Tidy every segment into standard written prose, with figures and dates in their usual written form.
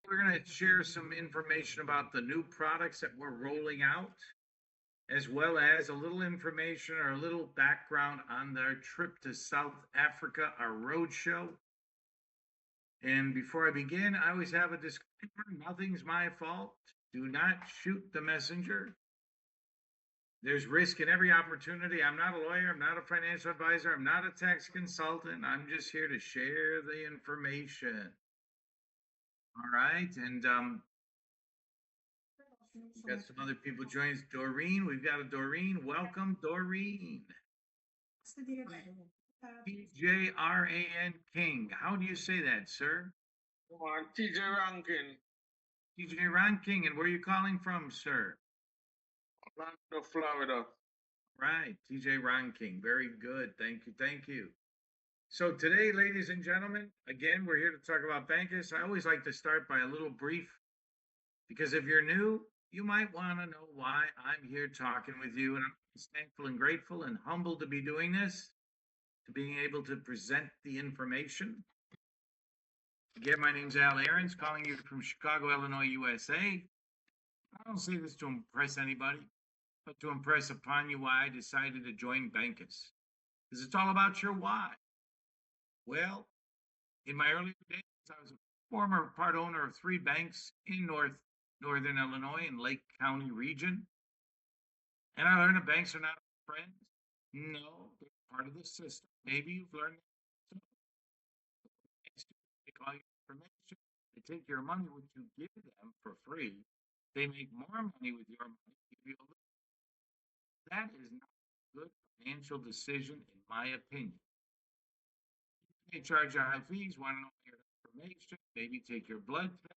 We're going to share some information about the new products that we're rolling out, as well as a little information or a little background on their trip to South Africa, our road show. And before I begin, I always have a disclaimer: nothing's my fault. Do not shoot the messenger. There's risk in every opportunity. I'm not a lawyer. I'm not a financial advisor. I'm not a tax consultant. I'm just here to share the information. All right. And we've got some other people joining us. Doreen, we've got a Doreen. Welcome, Doreen. TJRAN King. How do you say that, sir? TJ Rankin, TJ Ron King. And where are you calling from, sir? Orlando, Florida. Right, TJ Ron King. Very good. Thank you. Thank you. So today, ladies and gentlemen, again, we're here to talk about bancus. I always like to start by a little brief because if you're new, you might want to know why I'm here talking with you. And I'm thankful and grateful and humbled to be doing this, to being able to present the information. Again, my name's Al Ahrens, calling you from Chicago, Illinois, USA. I don't say this to impress anybody, but to impress upon you why I decided to join bancus. Because it's all about your why. Well, in my earlier days, I was a former part owner of 3 banks in northern Illinois and Lake County region. And I learned that banks are not friends. No, they're part of the system. Maybe you've learned that. They call you information. They take your money, which you give them for free. They make more money with your money. Give you a little. That is not a good financial decision, in my opinion. They charge you high fees, want to know your information, maybe take your blood test.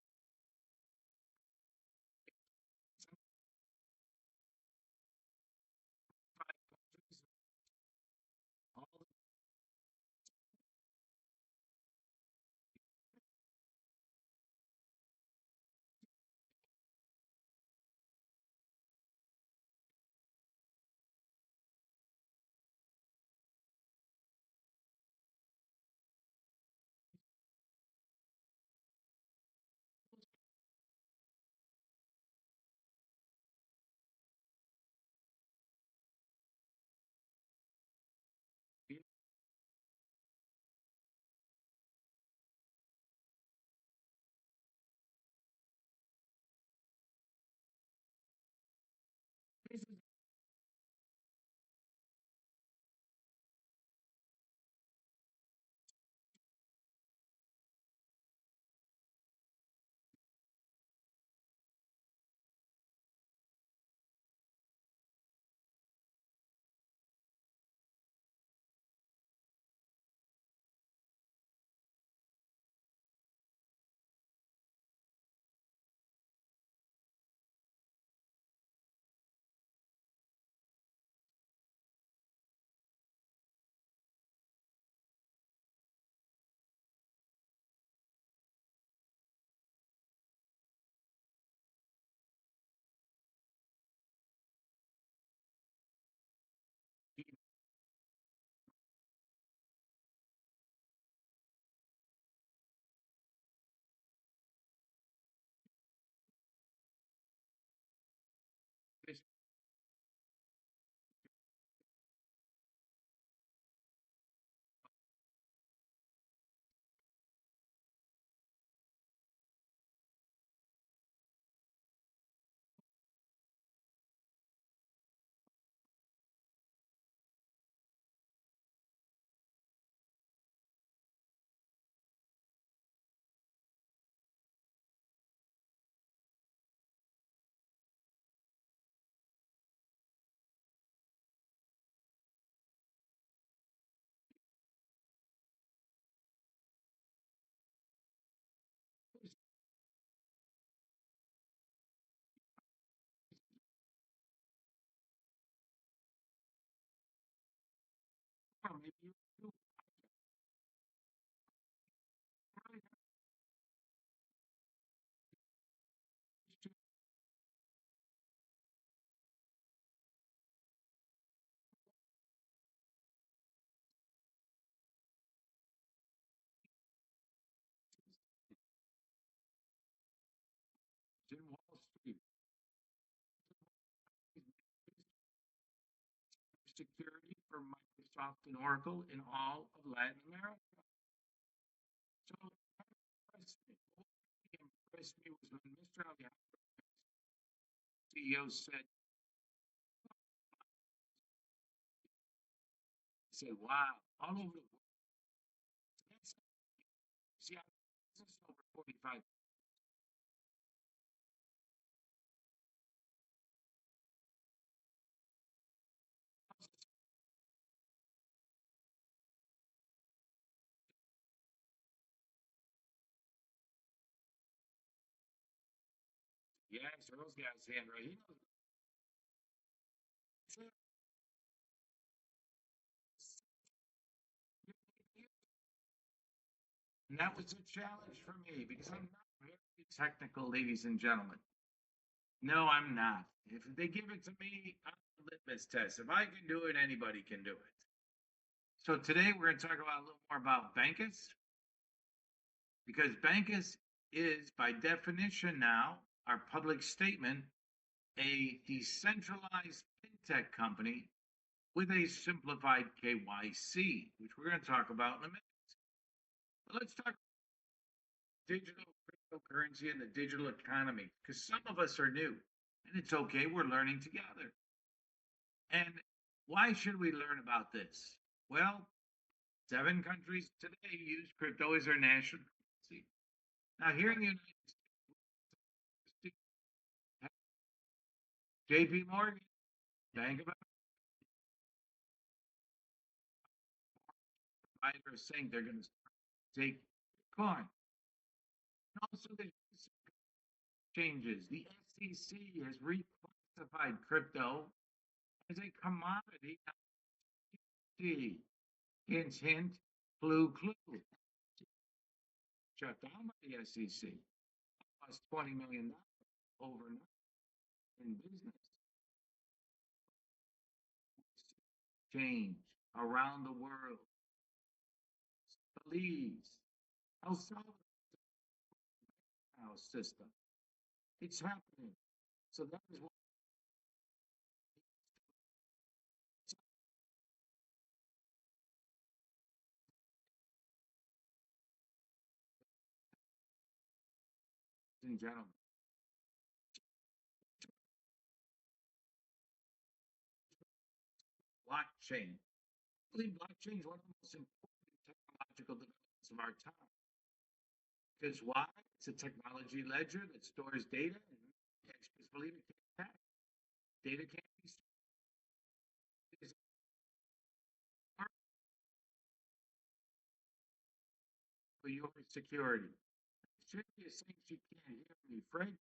All the maybe you do. Microsoft and Oracle in all of Latin America. So what impressed me was when Mr. Alejandro, CEO, said, wow, all over the world. See, I this is over 45. Yeah, so those guys handwrite. He knows. And that was a challenge for me because I'm not very technical, ladies and gentlemen. No, I'm not. If they give it to me, I'm a litmus test. If I can do it, anybody can do it. So today we're going to talk about a little more about bancus because bancus is, by definition now, our public statement, a decentralized fintech company with a simplified KYC, which we're going to talk about in a minute. But let's talk digital cryptocurrency and the digital economy because some of us are new and it's okay. We're learning together. And why should we learn about this? Well, 7 countries today use crypto as their national currency. Now, here in the United States, JP Morgan, Bank of America are saying they're going to take Bitcoin. And also, there's changes. The SEC has reclassified crypto as a commodity. Hint, hint, clue, clue. Shut down by the SEC. Lost $20 million overnight in business. Change around the world. Belize, El Salvador system. It's happening. So that is what in general. Blockchain. I believe blockchain is one of the most important technological developments of our time. Because why? It's a technology ledger that stores data, and experts believe it can't hack. Data can't be stored for your security. Shirley is saying she can't hear me. Fred,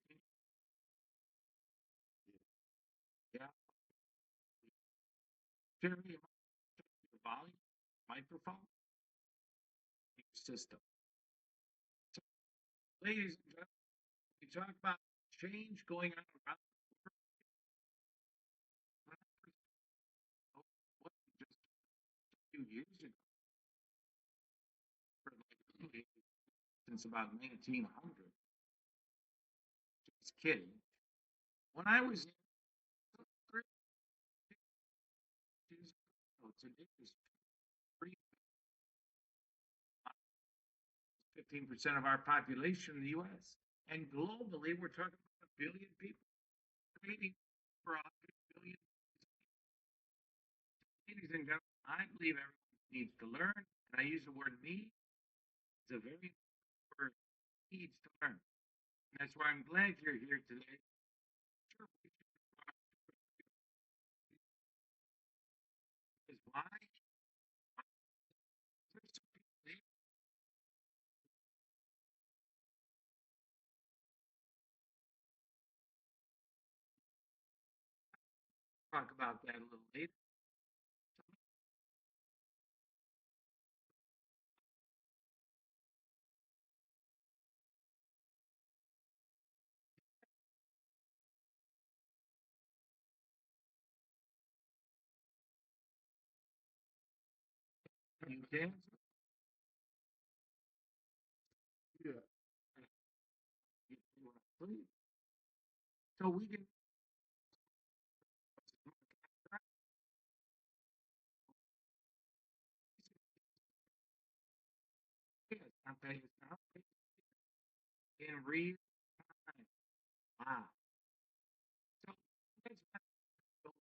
yeah. Shirley, your volume, microphone, your system. So, ladies and gentlemen, we talk about change going on around the world. What just a few years ago, for like since about 1900. Just kidding. When I was in today is 15% of our population in the US. And globally, we're talking about 1 billion people creating for 100 billion. Ladies and gentlemen, I believe everyone needs to learn. And I use the word need. It's a very important word, needs to learn. And that's why I'm glad you're here today. Sure, because why? Talk about that a little later. You can. Yeah. So we can pay us now in real time. Wow. So let's not go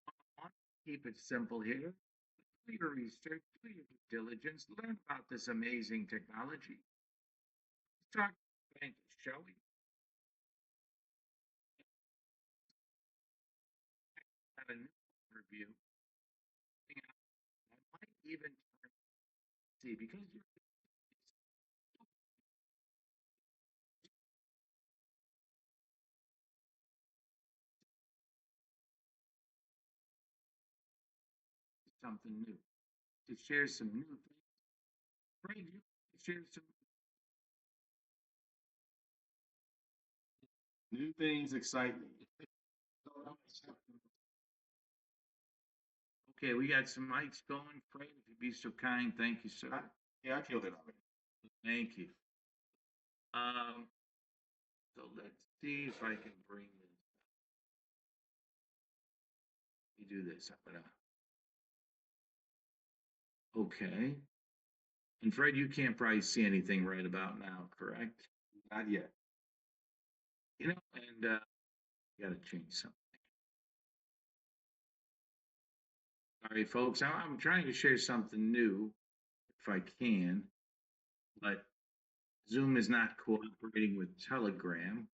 on. Keep it simple here. Do your research, do your due diligence, learn about this amazing technology. Let's talk bankers, shall we? Have a new overview. I might even see because you're something new to share some new things. Fred, you share some New things excite me. Okay, we got some mics going. Fred, if you'd be so kind, thank you, sir. Yeah, I killed it already. Thank you. Um, so let's see if I can bring this. Let me do this. I'm gonna. Okay. And Fred, you can't probably see anything right about now, correct? Not yet. You know, and got to change something. Sorry, folks. I'm trying to share something new, if I can, but Zoom is not cooperating with Telegram.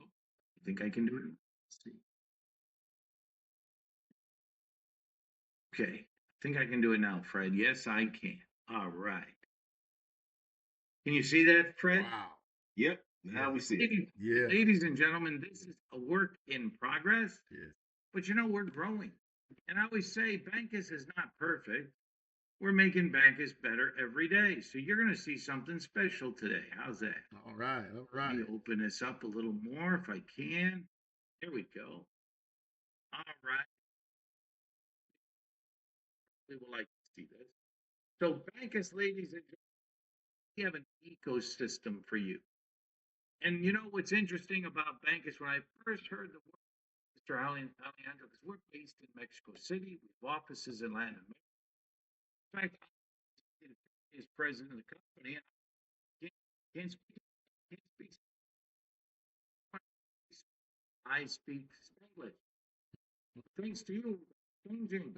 Oh, I think I can do it. Let's see. Okay, I think I can do it now, Fred. Yes, I can. All right. Can you see that, Fred? Wow. Yep. Now we see it. Ladies, Yeah. ladies and gentlemen, this is a work in progress, Yes. but you know, we're growing. And I always say, bancus is not perfect. We're making bancus better every day. So you're going to see something special today. How's that? All right. All Let right. me open this up a little more if I can. There we go. All right. We will like to see this. So, bancus, ladies and gentlemen, we have an ecosystem for you. And you know what's interesting about bancus? When I first heard the word, Mr. Alejandro, because we're based in Mexico City, we have offices in Latin America. In fact, is president of the company, and I can't speak. Can't speak. I speak Spanish. Thanks to you, changing.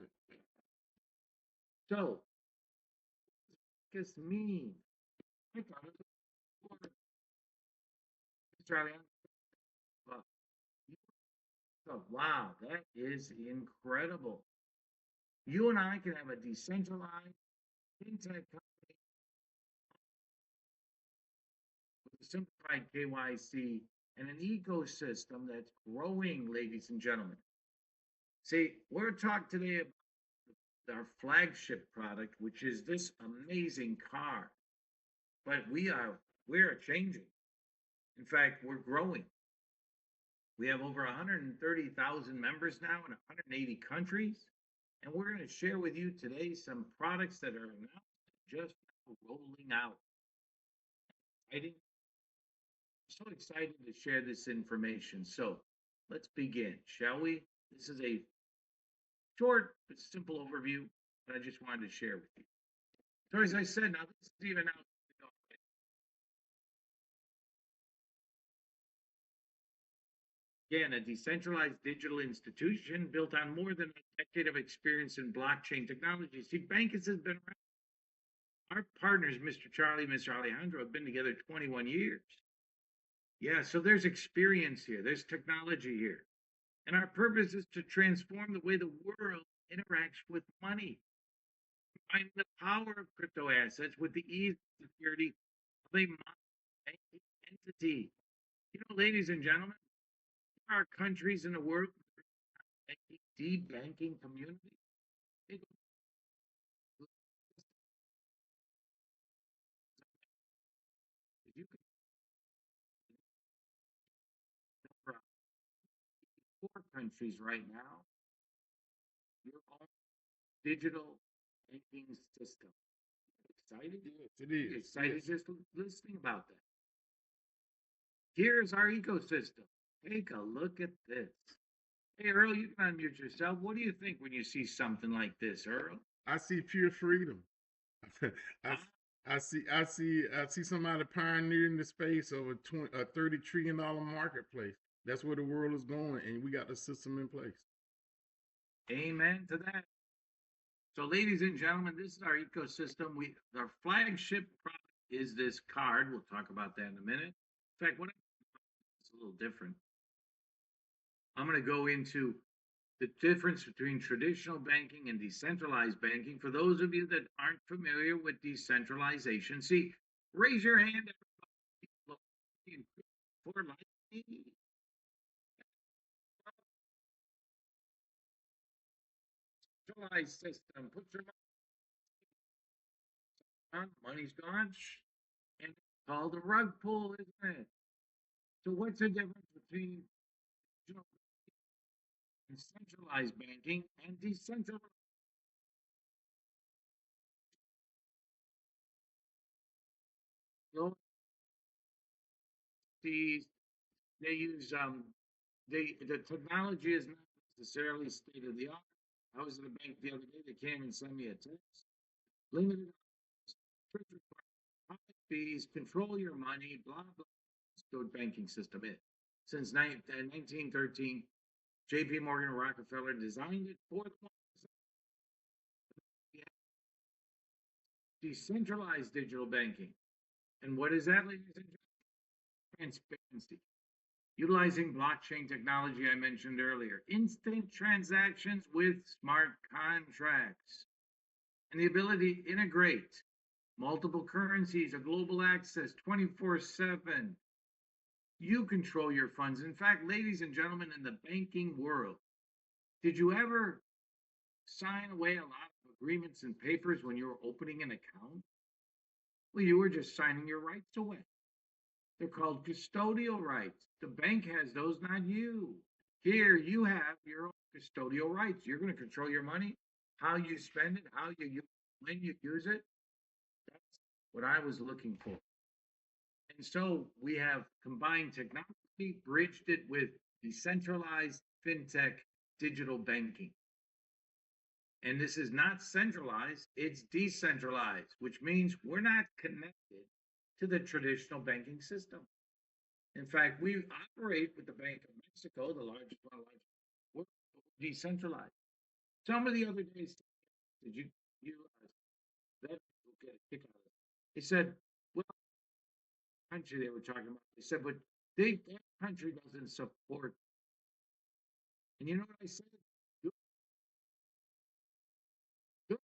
So, what does this mean? I thought it was Mr. Alejandro. Well, wow, that is incredible. You and I can have a decentralized fintech company with a simplified KYC and an ecosystem that's growing, ladies and gentlemen. See, we're talking today about our flagship product, which is this amazing car. But we're changing. In fact, we're growing. We have over 130,000 members now in 180 countries. And we're going to share with you today some products that are now just rolling out. Exciting. So excited to share this information. So let's begin, shall we? This is a short but simple overview that I just wanted to share with you. So as I said, now this is even out. Again, a decentralized digital institution built on more than a decade of experience in blockchain technology. See, bancus has been around. Our partners, Mr. Charlie, Mr. Alejandro, have been together 21 years. Yeah, so there's experience here, there's technology here. And our purpose is to transform the way the world interacts with money. Combine the power of crypto assets with the ease and security of a banking entity. You know, ladies and gentlemen, there are countries in the world with a deep banking community. They go you can for 4 countries right now, your own digital banking system. Excited? Yes, it is. Excited Yes. just listening about that. Here's our ecosystem. Take a look at this. Hey, Earl, you can unmute yourself. What do you think when you see something like this, Earl? I see pure freedom. I, I see somebody pioneering the space of a $30 trillion marketplace. That's where the world is going, and we got the system in place. Amen to that. So, ladies and gentlemen, this is our ecosystem. Our flagship product is this card. We'll talk about that in a minute. In fact, it's a little different. I'm going to go into the difference between traditional banking and decentralized banking. For those of you that aren't familiar with decentralization, see, raise your hand. For like me. Decentralized system. Put your money on, money's gone, and it's called a rug pull, isn't it? So what's the difference between centralized banking and decentralized? These they use the technology is not necessarily state of the art. I was at a bank the other day. They came and sent me a text. Limited high fees, control your money, blah blah. Good banking system is. Since 1913, J.P. Morgan and Rockefeller designed it for the decentralized digital banking. And what is that, ladies and gentlemen? Transparency. Utilizing blockchain technology I mentioned earlier, instant transactions with smart contracts, and the ability to integrate multiple currencies, a global access 24/7. You control your funds. In fact, ladies and gentlemen, in the banking world, did you ever sign away a lot of agreements and papers when you were opening an account? Well, you were just signing your rights away. They're called custodial rights. The bank has those, not you. Here, you have your own custodial rights. You're going to control your money, how you spend it, how you use it, when you use it. That's what I was looking for. And so we have combined technology, bridged it with decentralized fintech digital banking. And this is not centralized, it's decentralized, which means we're not connected to the traditional banking system. In fact, we operate with the Bank of Mexico, the largest one, we're decentralized. Some of the other days, did you that get a kick out of it? They said, well, country they were talking about. They said, but that country doesn't support. And you know what I said? Do, do,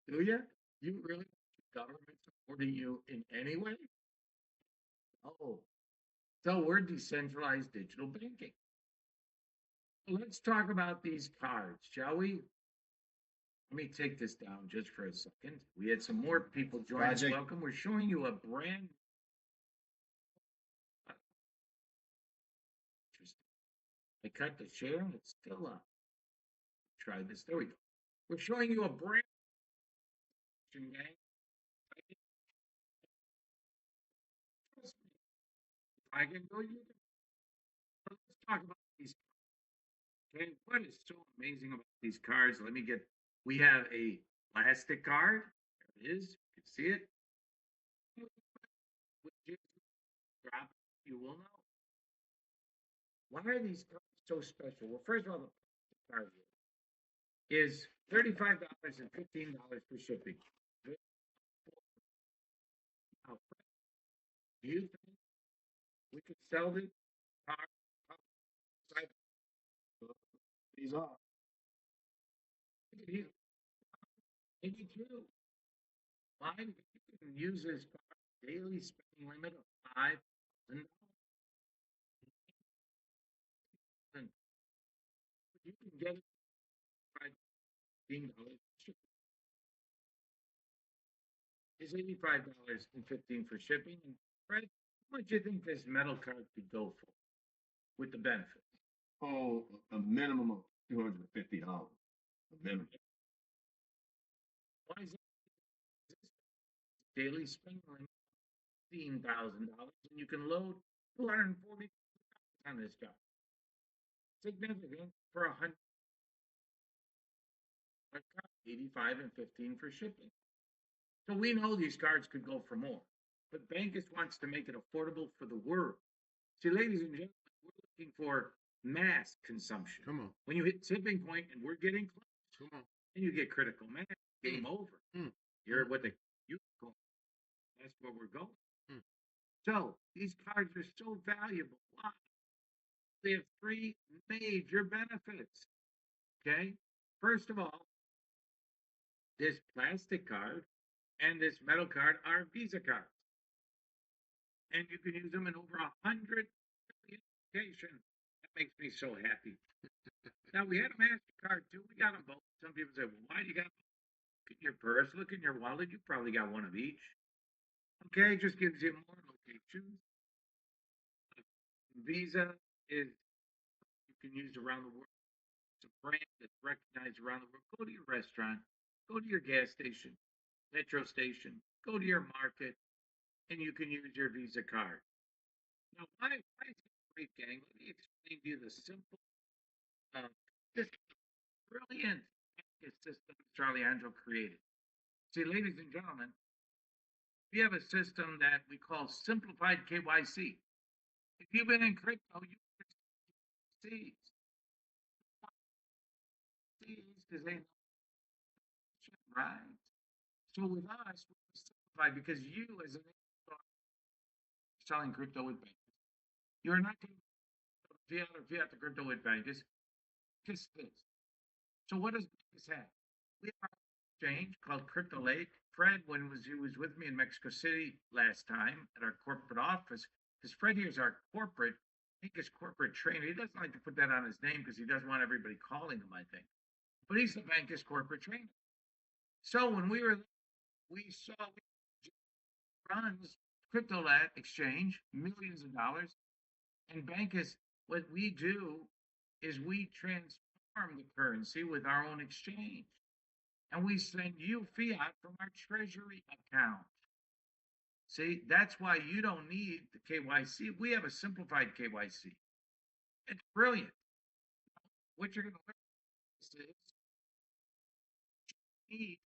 do you? You really government supporting you in any way? Oh, so we're decentralized digital banking. Let's talk about these cards, shall we? Let me take this down just for a second. We had some more people join us. Welcome. We're showing you a brand interesting. I cut the share and it's still up. Try this. There we go. We're showing you a brand new gang. Trust me. If I can do it, you can. Let's talk about these. Okay, what is so amazing about these cards? Let me get. We have a plastic card. There it is. You can see it. Drop. You will know. Why are these cards so special? Well, first of all, the card is $35 and $15 for shipping. Now, do you think we could sell this card? These are. Maybe two. Why? Because you can use this card daily spending limit of $5,000. You can get it by $15. It's $85.15 for shipping. And Fred, how much do you think this metal card could go for with the benefits? Oh, a minimum of $250. A minimum. Why is this daily spending limit $15,000 and you can load 240 on this guy? Significant for 85 and 15 for shipping. So we know these cards could go for more, but Bancus wants to make it affordable for the world. See, ladies and gentlemen, we're looking for mass consumption. Come on. When you hit tipping point, and we're getting close, Come on. and you get critical mass, game over. Mm. You're what the unicorn. That's where we're going. Mm. So these cards are so valuable. Why? They have three major benefits. Okay. First of all, this plastic card and this metal card are Visa cards. And you can use them in over 100 million locations. That makes me so happy. Now, we had a MasterCard too. We got them both. Some people say, well, why do you got both? Look in your purse, look in your wallet. You probably got one of each. Okay, just gives you more locations. Visa is you can use around the world. It's a brand that's recognized around the world. Go to your restaurant, go to your gas station, metro station, go to your market, and you can use your Visa card. Now, why is it great, gang? Let me explain to you the simple, this brilliant system Charlie Angelo created. See, ladies and gentlemen, we have a system that we call simplified KYC. If you've been in crypto, you see because they know right. So with us, we're simplified because you, as an selling crypto with bankers, you're not going to fiat to crypto with bankers. Just this. So what does bankers have? We have our exchange called Crypto Lake. Fred, when he was with me in Mexico City last time at our corporate office, because Fred here is our corporate, I think his corporate trainer. He doesn't like to put that on his name because he doesn't want everybody calling him, I think. But he's the bankers corporate trainer. So when we were we saw runs CryptoLat exchange, millions of dollars. And Bancus, what we do is we transform the currency with our own exchange. And we send you fiat from our treasury account. See, that's why you don't need the KYC. We have a simplified KYC. It's brilliant. What you're going to learn is need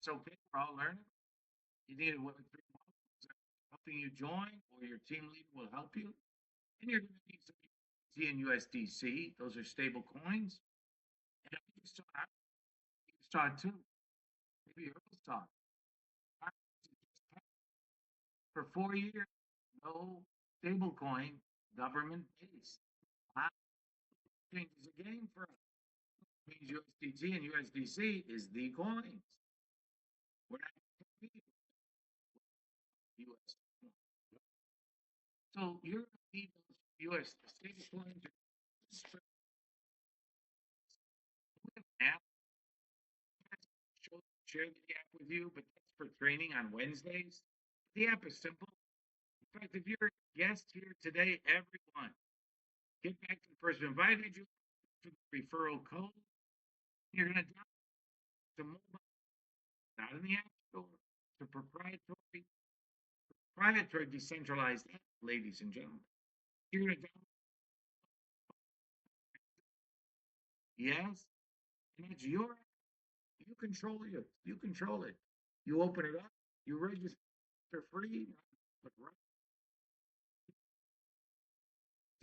it's okay, we're all learning. You need a Web3 model helping you join, or your team leader will help you. And you're going to need some USD and USDC. Those are stable coins. And you saw it too. Maybe Earl saw it. For 4 years, no stable coin, government based. Wow. Changes the game for us. It means USDT and USDC is the coins. We're not competing with US. So you're going to need those US stable coins. App. Share the app with you, but that's for training on Wednesdays. The app is simple. In fact, if you're a guest here today, everyone, get back to the person who invited you for the referral code. You're going to download the mobile, not in the App Store. It's a proprietary decentralized app, ladies and gentlemen. You're going to download. Yes, and it's your app. You control it. You control it. You open it up. You register for free. But right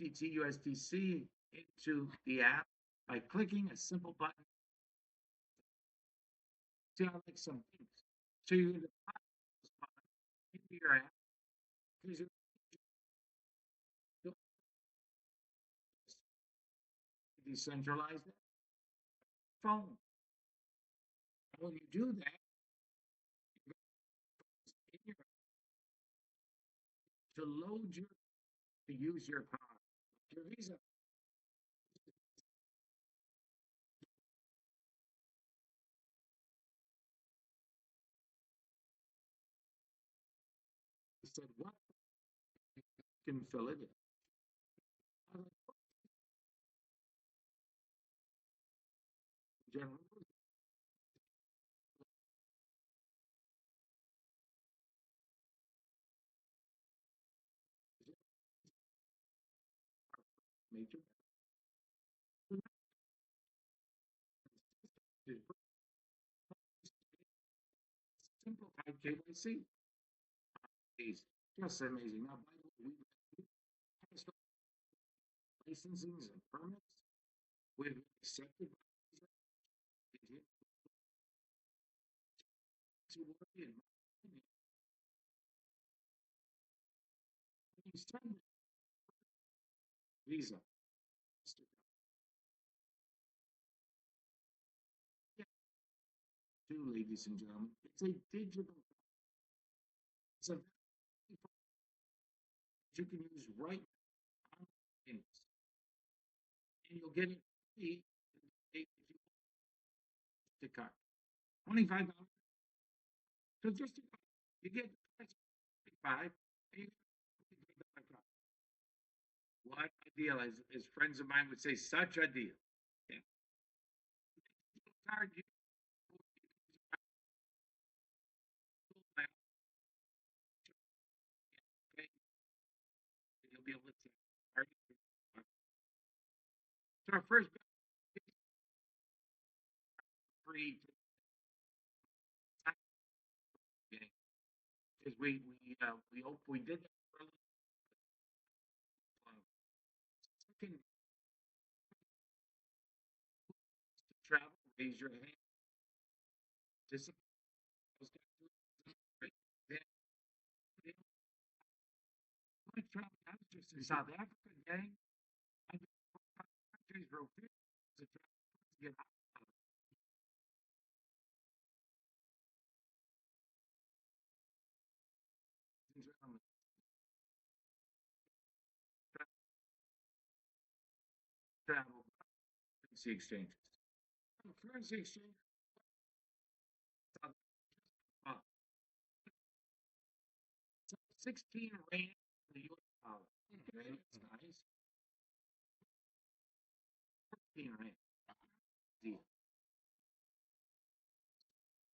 USDC into the app by clicking a simple button. See, I like some things. So you're going to into your app. Decentralize that phone. And when you do that, to load your to use your card, your Visa. He said, "What can fill it in?" I was like, General, major. KYC. It's just amazing. Now, by the way, we passed licensings and permits. We've been accepted by to work in Visa. Too, ladies and gentlemen, it's a digital. It's a you can use right now, and you'll get it free if you the card. $25. So just you get five. What a deal! As friends of mine would say, such a deal. Yeah. Card, you'll be able to so our first free because we did that early. Second, travel, raise your hand. Just my travel. I was just in South Africa, gang. I did countries real quick to get out. Travel currency exchanges. Currency exchange. Uh, 16 rand for the US dollar. Okay, that's nice. 14 rand. Deal.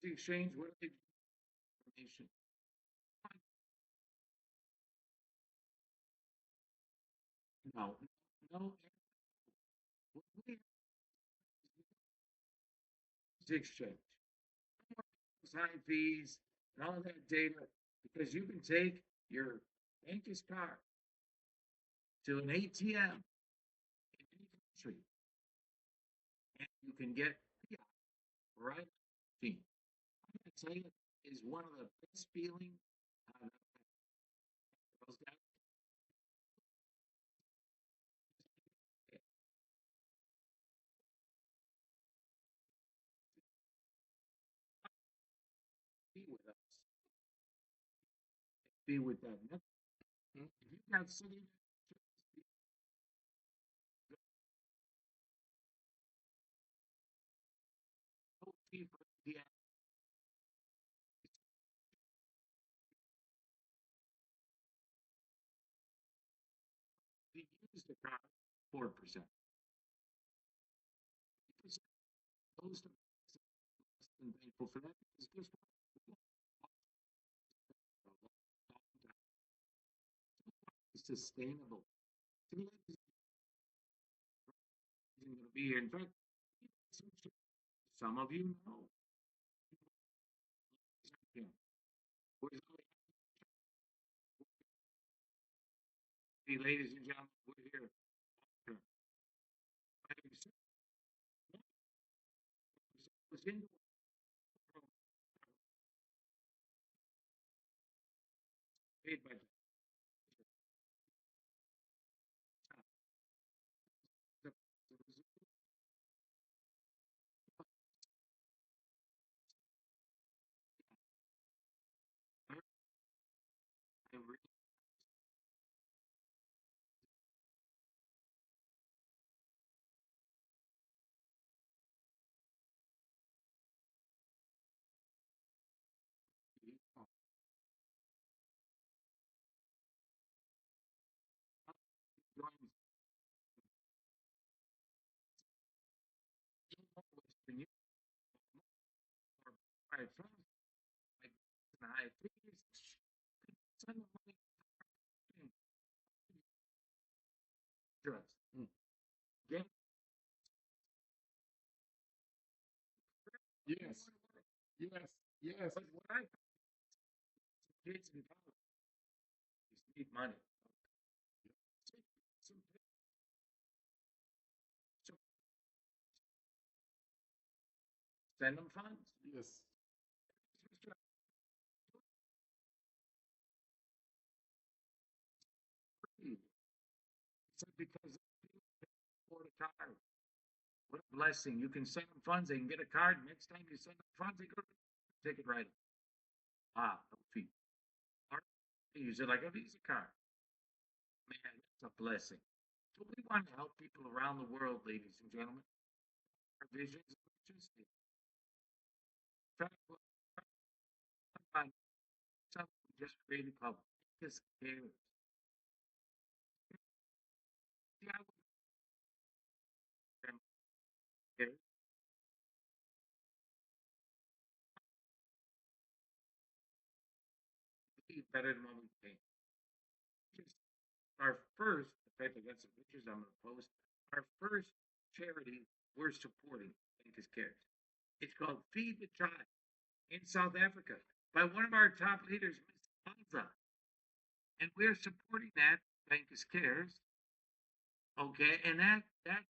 The exchange, what are they information? No, no. The exchange. High fees and all that data because you can take your bank's card to an ATM in any country and you can get right fee. I'm gonna tell you is one of the best feeling those guys be with us. Be with them. If you got city no fee for the use the card 4%. Those are thankful for that because guess what? Sustainable. It's going to be here. In fact, some of you know. Hey, ladies and gentlemen, we're here. Was in paid by high fees. Send the money to us. Get Yes, yes, yes. but what I kids in college just need money. So, so, so send them funds. Yes. So because people can afford a car. What a blessing. You can send them funds, they can get a card. Next time you send them funds, they go take it right. Ah, no fee. Or they use it like a Visa card. Man, that's a blessing. So we want to help people around the world, ladies and gentlemen. Our visions and missions. In fact, something we just created called bancus cares. See, I would care better than what we pay. Just our first, in fact, I got some pictures I'm going to post. Our first charity we're supporting, bancus cares. It's called Feed the Child in South Africa by one of our top leaders, Ms. Anza. And we're supporting that, bancus cares. Okay, and that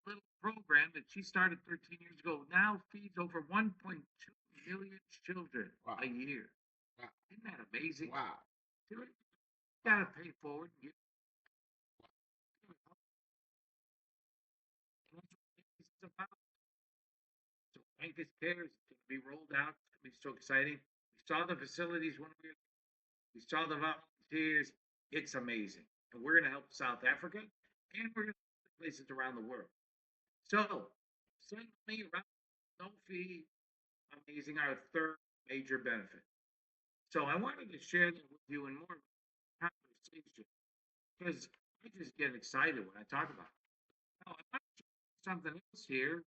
little program that she started 13 years ago now feeds over 1.2 million children Wow. a year. Wow. Isn't that amazing? Wow. You gotta pay forward. And that's what this is about. So Angus Cares is going to be rolled out. It's going to be so exciting. We saw the facilities when we saw the volunteers. It's amazing, and we're going to help South Africa, and we're going to help places around the world. So send me around, no fee. Amazing, our third major benefit. So I wanted to share that with you in more conversation because I just get excited when I talk about it. Now, I want to show you something else here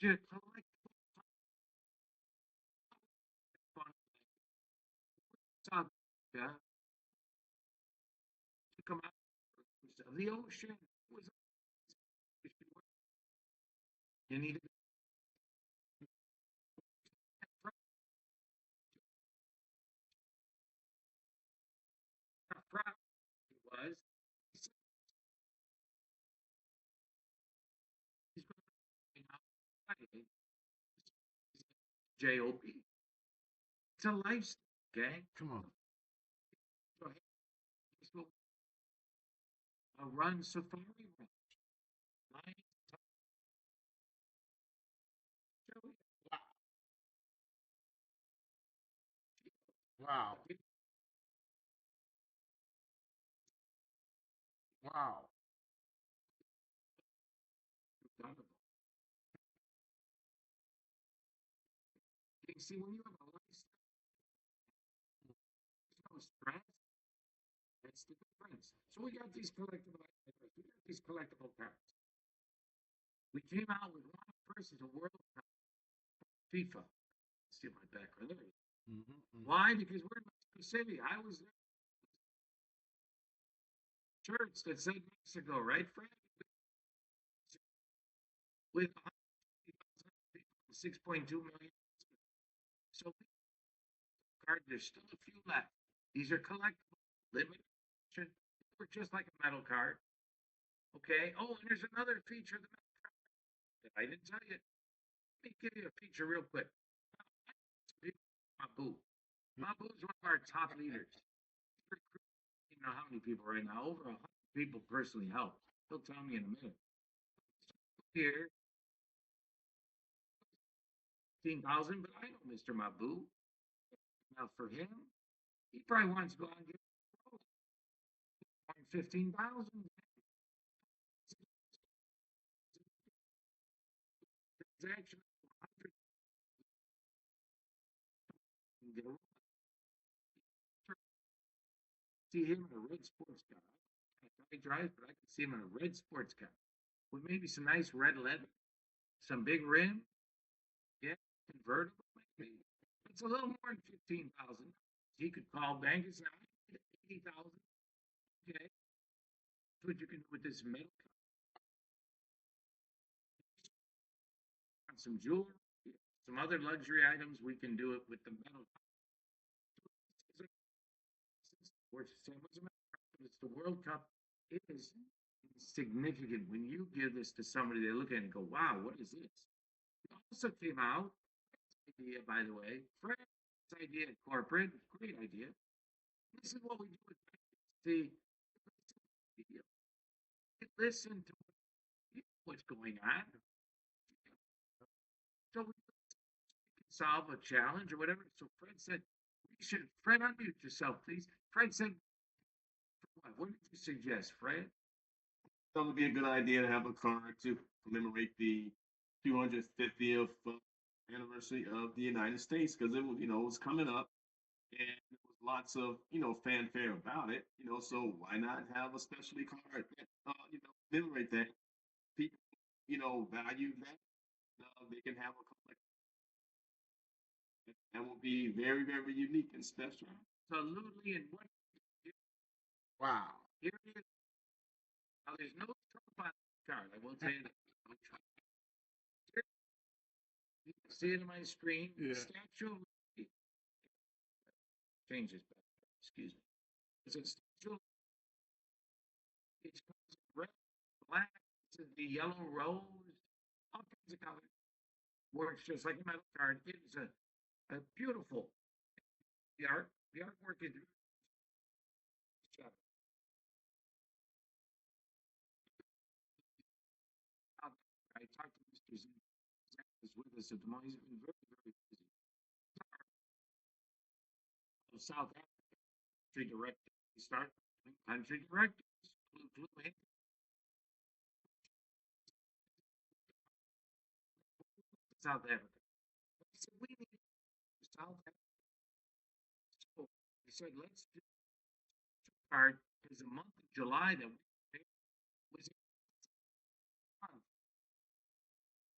to collect fun. South Africa to come out of the ocean. It was you needed how proud he was. He said he's going to Friday. Job. It's a lifestyle, okay? Come on. So let's go a run safari run. Lions, Wow. Wow. You see, when you have a lifestyle, there's no stress. That's the difference. So we got these collectible items. We got these collectible cards. We came out with one versus a World Cup FIFA. Steal my background. There it is. Mm-hmm. Why? Because we're in Mexico City. I was there. Church that said Mexico, right, Fred? With 6.2 million. So card, there's still a few left. These are collectible, limited edition. They're just like a metal card. Okay. Oh, and there's another feature of the metal card that I didn't tell you. Let me give you a feature real quick. Mabu. Mabu is one of our top leaders. You know how many people right now? Over 100 people personally helped. He'll tell me in a minute. Here, 15,000, but I know Mr. Mabu. Now for him, he probably wants to go out and get 15,000. Transaction 100. See him in a red sports car. I drive, but I can see him in a red sports car with maybe some nice red leather, some big rim, yeah, convertible. Maybe. It's a little more than 15,000. He could call bankers and I need 80,000. Okay, that's what you can do with this metal car. Some jewelry, some other luxury items. We can do it with the metal. sports. It's the World Cup. It is significant when you give this to somebody. They look at it and go, "Wow, what is this?" It also came out idea, by the way, Fred's idea at corporate, great idea. This is what we do with the listen to what's going on. So we can solve a challenge or whatever. So Fred said, we should, Fred, unmute yourself, please. Fred said, what did you suggest, Fred? That would be a good idea to have a card to commemorate the 250th anniversary of the United States because it was, it was coming up and there was lots of, fanfare about it, so why not have a specialty card that, commemorate that? People, value that. They can have a collect that will be very, very unique and special. Absolutely. And what? Wow. Here it is. Now, there's no Trump on the card. I will tell you that. No Trump. You can see it on my screen. Yeah. Statue of Liberty. Changes back. Excuse me. It's a statue. It's red, black. It's the yellow rose. All kinds of colors. Works just like a metal card. It is a beautiful. The artwork is. I talked to Mr. Z. Is with us at the moment. He's been very, very busy. South Africa, country director. We start country directors. South Africa. I said, we need South Africa. So I said, let's do card because the month of July that was.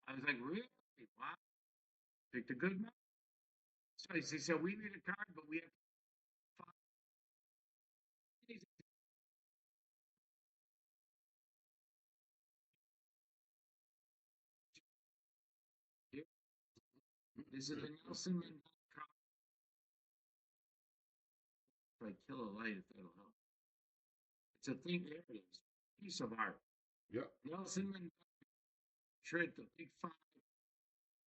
I was like, really? Wow. Picked a good month. So he said, we need a card, but we have this is the Nelson Mandela card. If I kill a light, if that'll help. It's a thing. There it is. Piece of art. Yep. Nelson Mandela, Trick, the Big Five.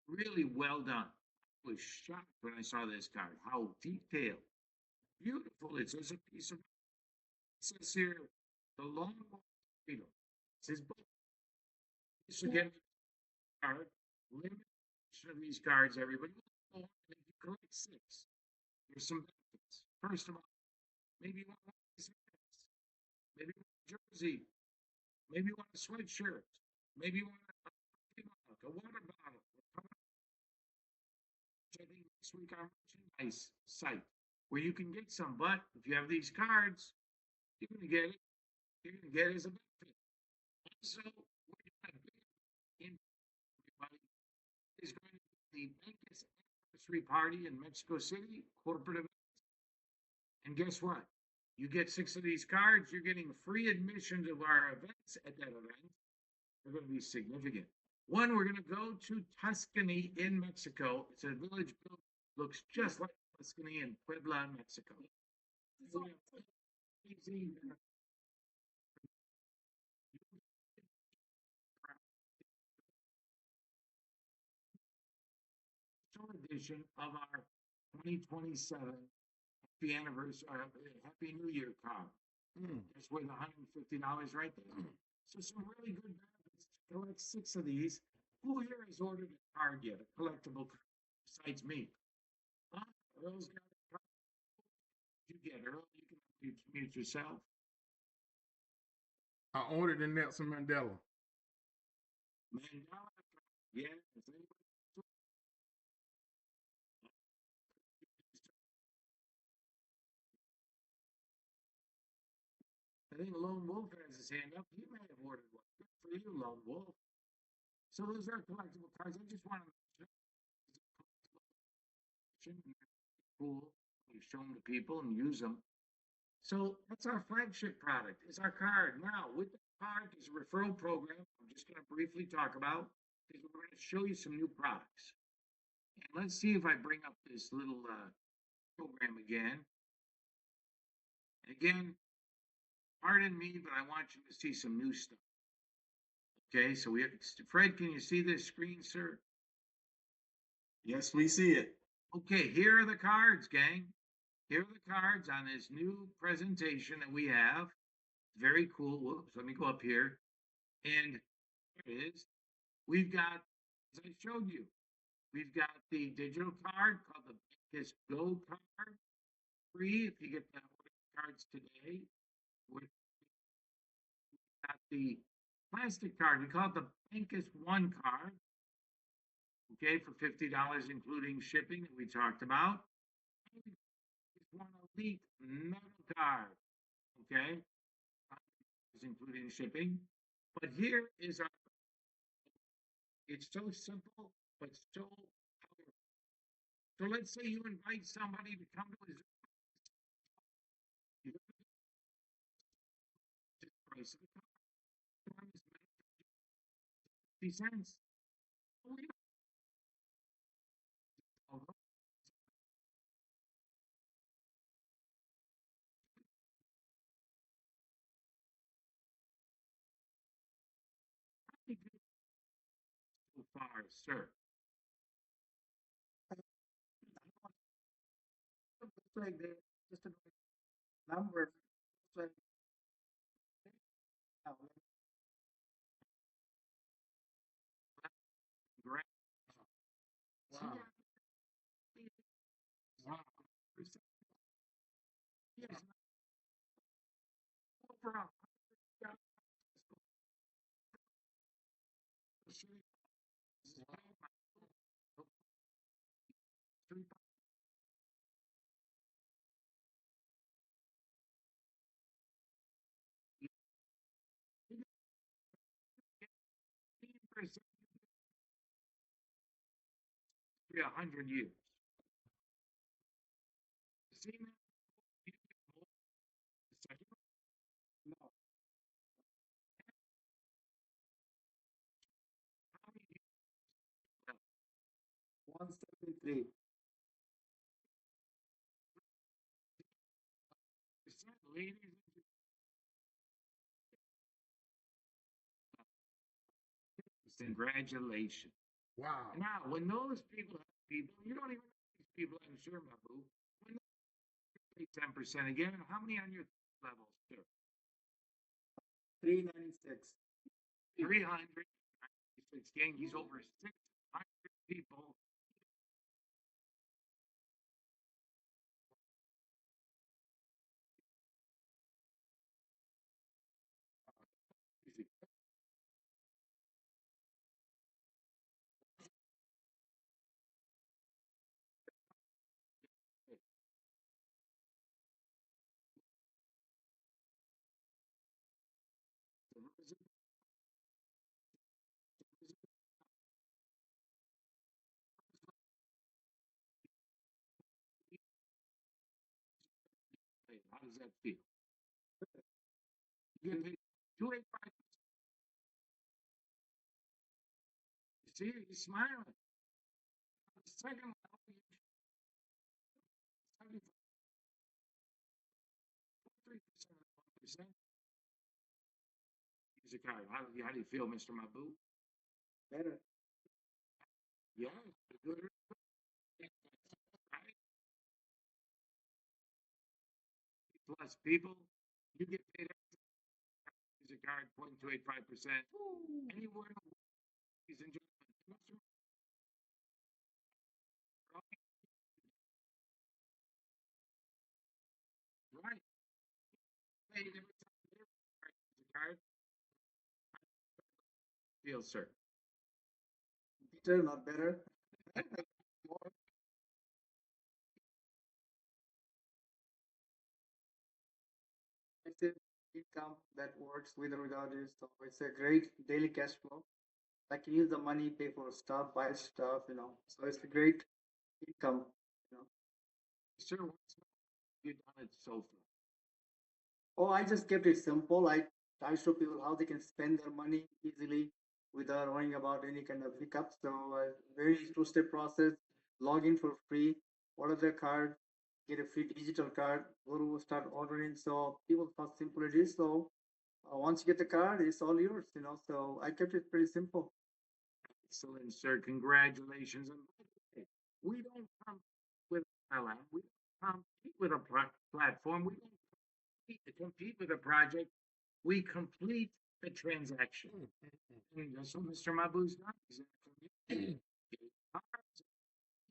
Really well done. I was shocked when I saw this card. How detailed. Beautiful. It's just a piece of. It says here, the Long Walk Freedom. It says book. So get a card. Limited of these cards, everybody. If you collect 6, there's some benefits. First of all, maybe you want one of these hats. Maybe you want a jersey. Maybe you want a sweatshirt. Maybe you want a water bottle. I think next week our merchandise site where you can get some. But if you have these cards, you're going to get it. You're going to get it as a benefit. Also, we're going to in everybody is going to be the bancus anniversary party in Mexico City, corporate event. And guess what? You get 6 of these cards, you're getting free admission to our events at that event. They're going to be significant. One, we're going to go to Tuscany in Mexico. It's a village built, looks just like Tuscany in Puebla, Mexico. Edition of our 2027 Happy Anniversary, Happy New Year card. That's worth $150 right there. So some really good benefits. Collect 6 of these. Who here has ordered a card yet? A collectible card besides me? Earl's got a card. You get Earl. You can mute yourself. I ordered the Nelson Mandela. Mandela. Yeah. I think Lone Wolf has his hand up. He may have ordered one. Good for you, Lone Wolf. So those are collectible cards. I just want to mention cool. You show them to people and use them. So that's our flagship product. Is our card. Now, with the card is a referral program. I'm just going to briefly talk about because we're going to show you some new products. And let's see if I bring up this little program again. Again, pardon me, but I want you to see some new stuff. Okay, so Fred, can you see this screen, sir? Yes, we see it. Okay, here are the cards, gang. Here are the cards on this new presentation that we have. Very cool. Whoops, let me go up here. And here it is. We've got, as I showed you, we've got the digital card called the bancus Go card. Free if you get the cards today. We've got the plastic card. We call it the bancus One card. Okay, for $50, including shipping that we talked about. It's one elite metal card. Okay, including shipping. But here is our, it's so simple, but so powerful. So let's say you invite somebody to come to his price of the car. 50 cents. Oh, yeah. So far, sir. Looks like they just a number. Looks like oh, great. Wow. Wow. Yes. Overall. For 100 years. See, man? No. 173. Ladies, congratulations. Wow. Now, when those people, you don't even know these people, I'm sure, Mabu. When they pay 10% again, how many on your levels, sir? 396. 396 gang. He's over 600 people. How does that feel? You get paid 285. You see, he's smiling. The second one, 3%, 1%. Here's a card. How do you feel, Mr. Mabu? Better. Yeah, good. Right? Plus people, you get paid. Here's a card, 0.285%. Anywhere, ladies and gentlemen. Right. Paid every time. Card. Feel, sir. Better, not better. It's a income that works with or without it. So it's a great daily cash flow. I can use the money, pay for stuff, buy stuff, So it's a great income, you know. Sir, what's you done it so far? Oh, I just kept it simple. I show people how they can spend their money easily without worrying about any kind of hiccups. So very two-step process. Log in for free. Order their card. get a free digital card, go to start ordering. So people how simple it is. So once you get the card, it's all yours, you know. So I kept it pretty simple. Excellent, sir. Congratulations. And by the way, we don't compete with LM. We don't compete with a platform. We don't compete with a project. We complete the transaction. And that's what Mr. Mabu's done. He's getting cards.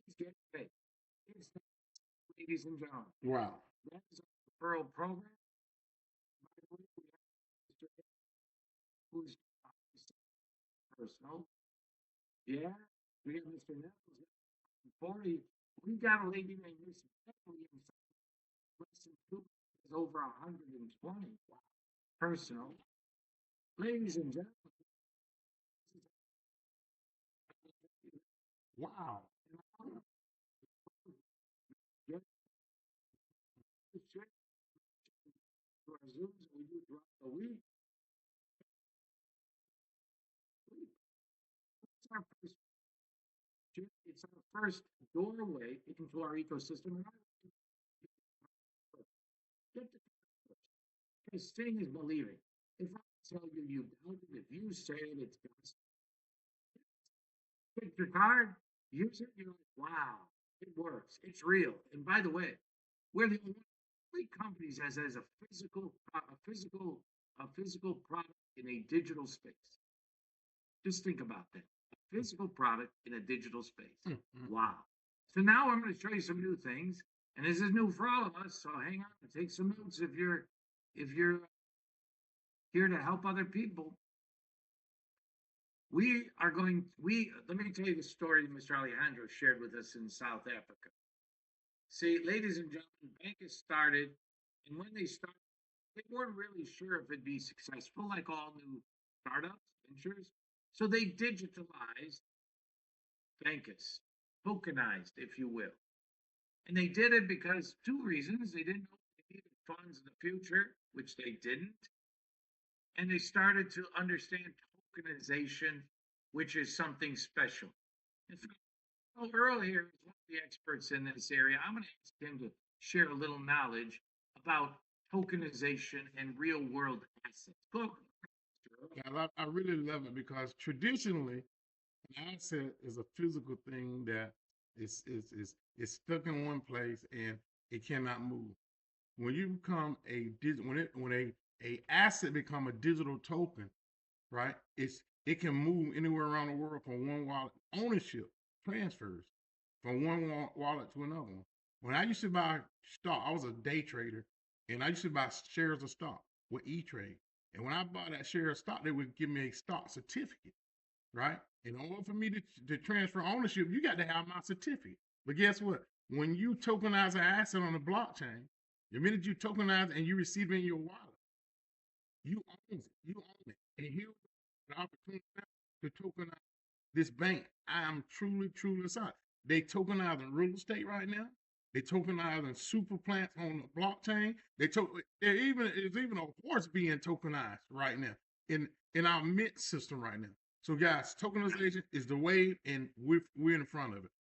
He's getting paid. It's that, ladies and gentlemen. Wow. That is a referral program. By the way, we have Mr. who's personal. Yeah, we got Mr. Nichols. 40. We got a lady named Miss Beverly in less than 2 is over 120. Wow. Personal. Ladies and gentlemen, Wow. get this check to our Zooms that we do throughout the week. It's our first, it's our first doorway into our ecosystem. And get the because seeing is believing. If I tell you you doubt it, if you say it, it's gospel. Take your card, use it, you're like, wow, it works. It's real. And by the way, we're the only companies that has a physical product in a digital space. Just think about that. A physical product in a digital space. Wow. So now I'm going to show you some new things. And this is new for all of us. So hang on and take some notes if you're here to help other people. We are going, let me tell you the story that Mr. Alejandro shared with us in South Africa. See, ladies and gentlemen, bancus started, and when they started, they weren't really sure if it'd be successful, like all new startups, ventures. So they digitalized bancus, tokenized, if you will. And they did it because two reasons. They didn't know if they needed funds in the future, which they didn't. And they started to understand tokenization, which is something special. In fact, Earl here is one of the experts in this area. I'm going to ask him to share a little knowledge about tokenization and real world assets. Go. Yeah, I really love it because traditionally, an asset is a physical thing that is stuck in one place and it cannot move. When you become when a asset become a digital token, right? It can move anywhere around the world from one wallet. Ownership transfers from one wallet to another one. When I used to buy stock, I was a day trader, and I used to buy shares of stock with E-Trade. And when I bought that share of stock, they would give me a stock certificate, right? In order for me to transfer ownership, you got to have my certificate. But guess what? When you tokenize an asset on the blockchain, the minute you tokenize and you receive it in your wallet, you own it. You own it. And here's the opportunity to tokenize this bank. I am truly, truly excited. They tokenize in real estate right now. They tokenize in super plants on the blockchain. There's even a horse being tokenized right now in our mint system right now. So guys, tokenization is the way, and we're in front of it.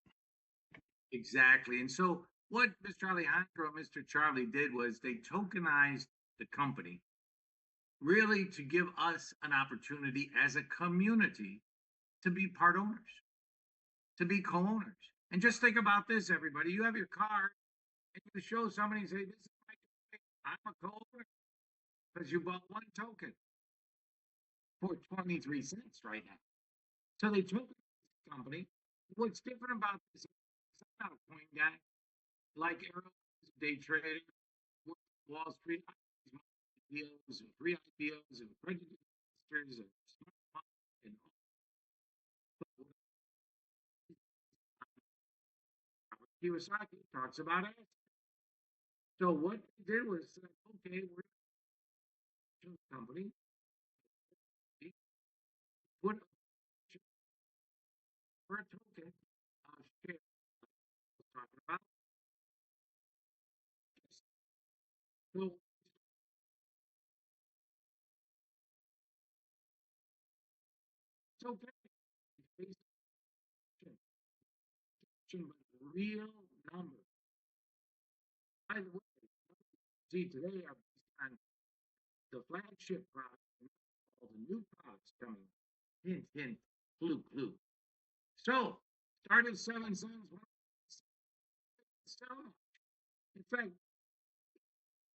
Exactly. And so what Mr. Alejandro and Mr. Charlie did was they tokenized the company really to give us an opportunity as a community to be part owners, to be co-owners. And just think about this, everybody. You have your card and you show somebody and say, this is my company. I'm a co-owner because you bought one token for 23 cents right now. So they took the company. What's different about this? I'm not a coin guy. Like Errol is a day trader, Wall Street, IPOs and pre-IPOs and prejudice investors and smart money and Kiyosaki talks about it. So what they did was say, okay, we're a company, put for a token, share talking about. So it's okay. It's based on real numbers. By the way, see, today are based on the flagship product and all the new products coming. Hint, hint, clue, clue. So, start at 7 cents. So, in fact,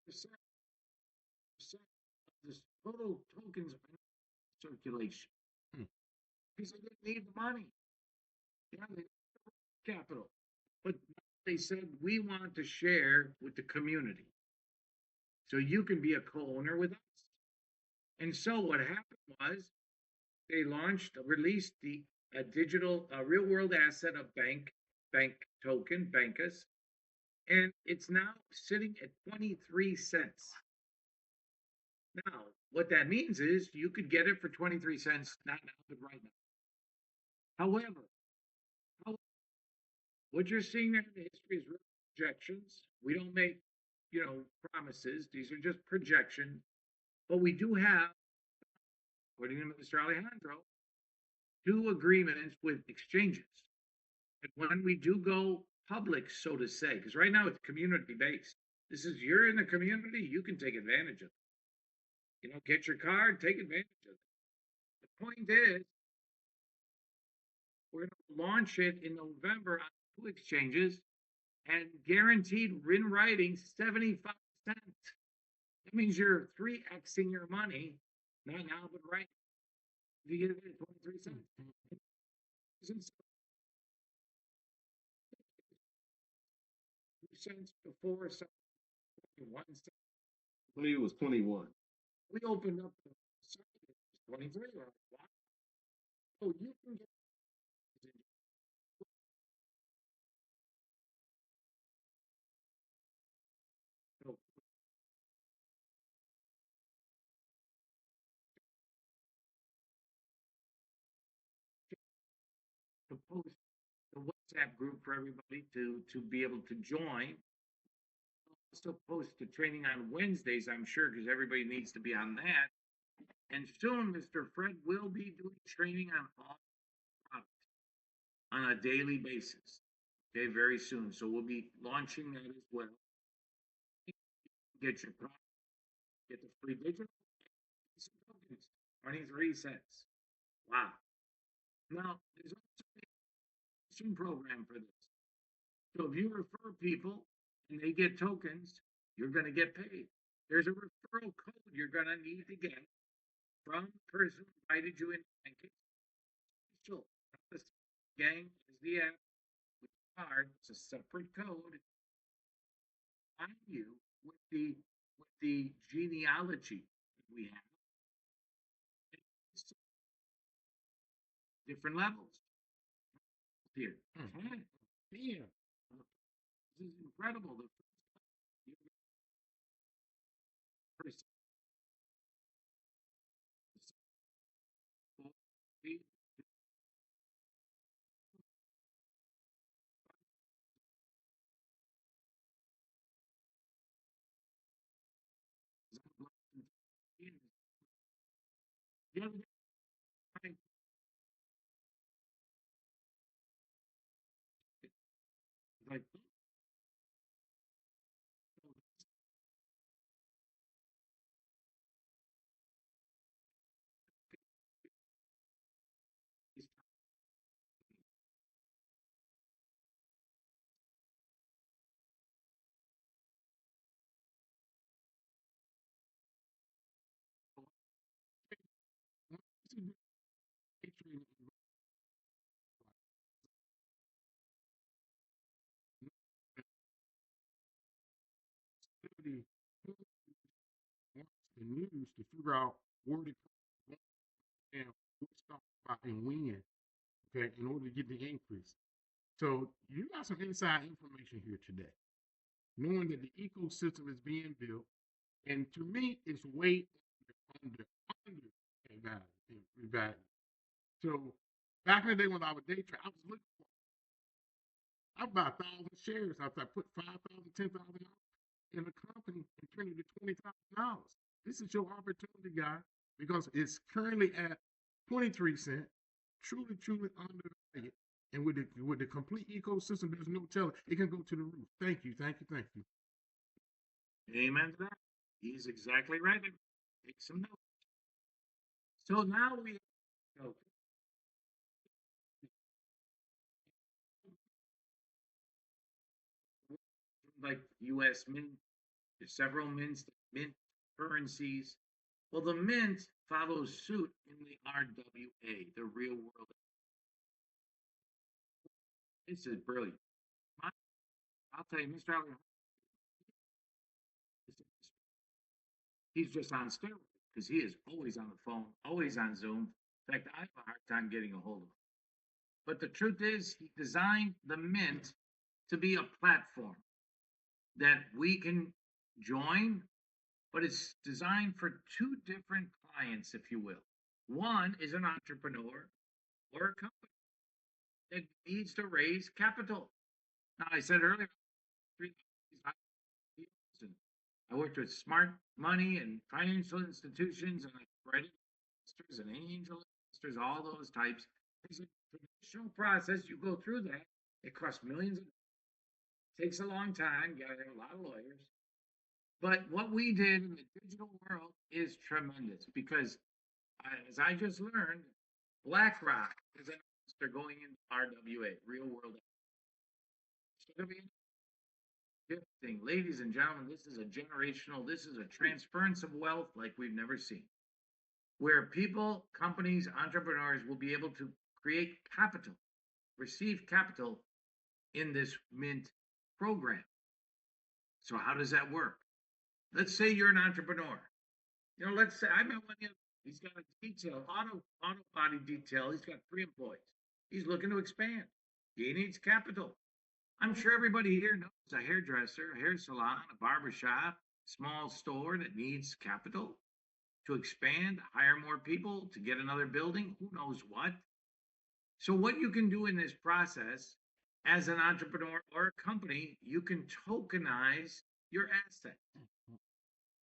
percent of the total tokens are in circulation Hmm. because they didn't need the money. Yeah, they need the capital. But they said we want to share with the community. So you can be a co-owner with us. And so what happened was they released the digital real world asset of bank token, bancus, and it's now sitting at 23 cents. Now, what that means is you could get it for 23 cents, not now, but right now. However, what you're seeing there in the history is real projections. We don't make, promises. These are just projections. But we do have, according to Mr. Alejandro, 2 agreements with exchanges. And when we do go public, so to say, because right now it's community based. This is you're in the community, you can take advantage of it. Get your card, take advantage of it. The point is, we're going to launch it in November on 2 exchanges and guaranteed in writing 75 cents. That means you're 3xing your money, not now, but right. If you get it at 23 cents. Cents before 1 cent. I believe it was 21. We opened up the site at 23. We're like, wow. So you can get so to post the WhatsApp group for everybody to be able to join. Also post the training on Wednesdays, I'm sure, because everybody needs to be on that. And soon, Mr. Fred will be doing training on all products on a daily basis. Okay, very soon. So we'll be launching that as well. Get your product, get the free digital tokens, 23 cents. Wow. Now, there's also a program for this. So if you refer people and they get tokens, you're going to get paid. There's a referral code you're going to need to get from the person who invited you in. So the gang is the app with the card. It's a separate code. On you with the genealogy that we have. Different levels here. Hmm. Yeah. This is incredible. The first the other day, like, the news to figure out where to come and what stock about and when, okay, in order to get the increase. So you got some inside information here today, knowing that the ecosystem is being built, and to me, it's way under value. So back in the day when I was day trade, I was looking for. I bought 1,000 shares after I put 5,000, 10,000 in a company and turned it to $20,000. This is your opportunity, guy, because it's currently at 23 cents, truly undervalued. And with the complete ecosystem, there's no telling it can go to the roof. Thank you. Amen to that. He's exactly right. Take some notes. So now we go like U.S. Mint. There's several mints that mint currencies. Well, the mint follows suit in the RWA, the real world. This is brilliant. I'll tell you, Mr. Allen, he's just on steroids because he is always on the phone, always on Zoom. In fact, I have a hard time getting a hold of him. But the truth is, he designed the mint to be a platform that we can join, but it's designed for two different clients, if you will. One is an entrepreneur or a company that needs to raise capital. Now, I said earlier, I worked with smart money and financial institutions and credit investors and angel investors, all those types. It's a traditional process. You go through that. It costs millions. Takes a long time. You got to have a lot of lawyers. But what we did in the digital world is tremendous because, as I just learned, BlackRock is an investor going into RWA, real world. It's going to be thing. Ladies and gentlemen, this is a generational, this is a transference of wealth like we've never seen, where people, companies, entrepreneurs will be able to create capital, receive capital in this mint program. So how does that work? Let's say you're an entrepreneur. Let's say I met one. He's got a detail, auto body detail. He's got 3 employees. He's looking to expand. He needs capital. I'm sure everybody here knows a hairdresser, a hair salon, a barber shop, small store that needs capital to expand, hire more people, to get another building, who knows what. So, what you can do in this process as an entrepreneur or a company, you can tokenize your asset.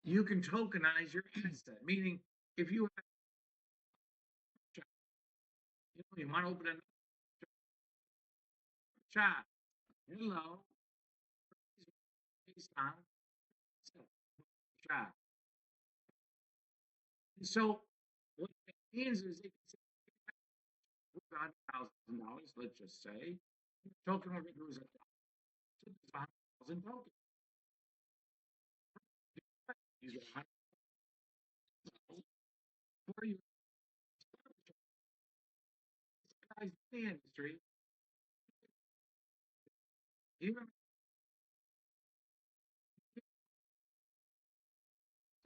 You can tokenize your asset, meaning if you have, you want to open a shop, hello, shop. So what that means is it can say $100,000, let's just say. Token we're going to do is $100,000 tokens. You get 100,000 for you. Guys in the industry, even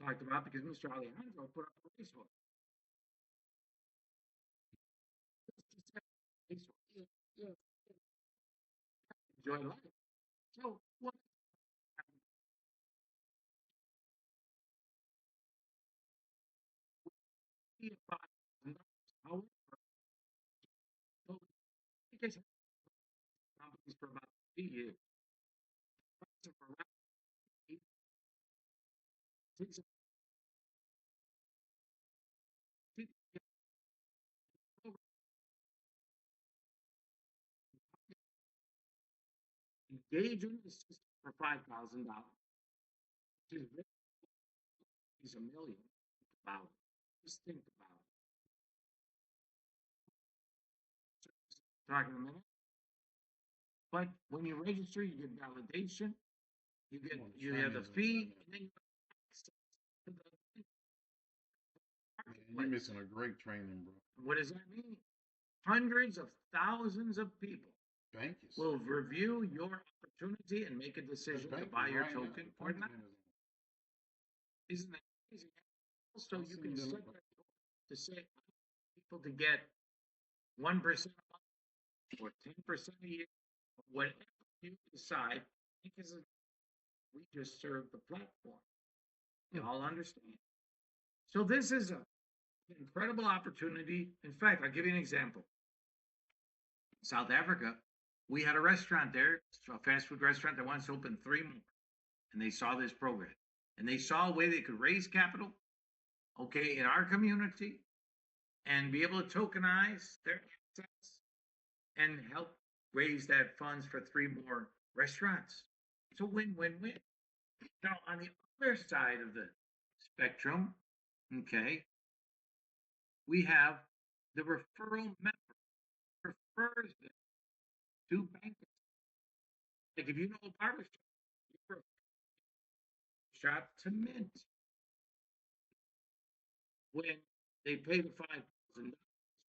talked about because Mr. Alejandro put up a resource. Enjoy life. So what? However, because companies for about 3 years, for around 8, 6, engage in the system for $5,000, which is $1 million. About it. Just think about it. Talking a minute. But when you register, you get validation, you have the fee, and then You're missing a great training, bro. what does that mean? Hundreds of thousands of people Bancus. will review your opportunity and make a decision to buy your token or not. Isn't that amazing? Also, you can set that to say people to get 1% or 10% a year, whatever you decide, because we just serve the platform. You all understand. So this is an incredible opportunity. In fact, I'll give you an example. South Africa, we had a restaurant there, a fast food restaurant that wants to open 3 more. And they saw this program. And they saw a way they could raise capital, okay, in our community and be able to tokenize their assets and help raise that funds for 3 more restaurants. It's a win-win-win. Now, on the other side of the spectrum, okay, we have the referral member refers them to bankers. Like if you know a barber shop, you refer shop to Mint. When they pay the $5,000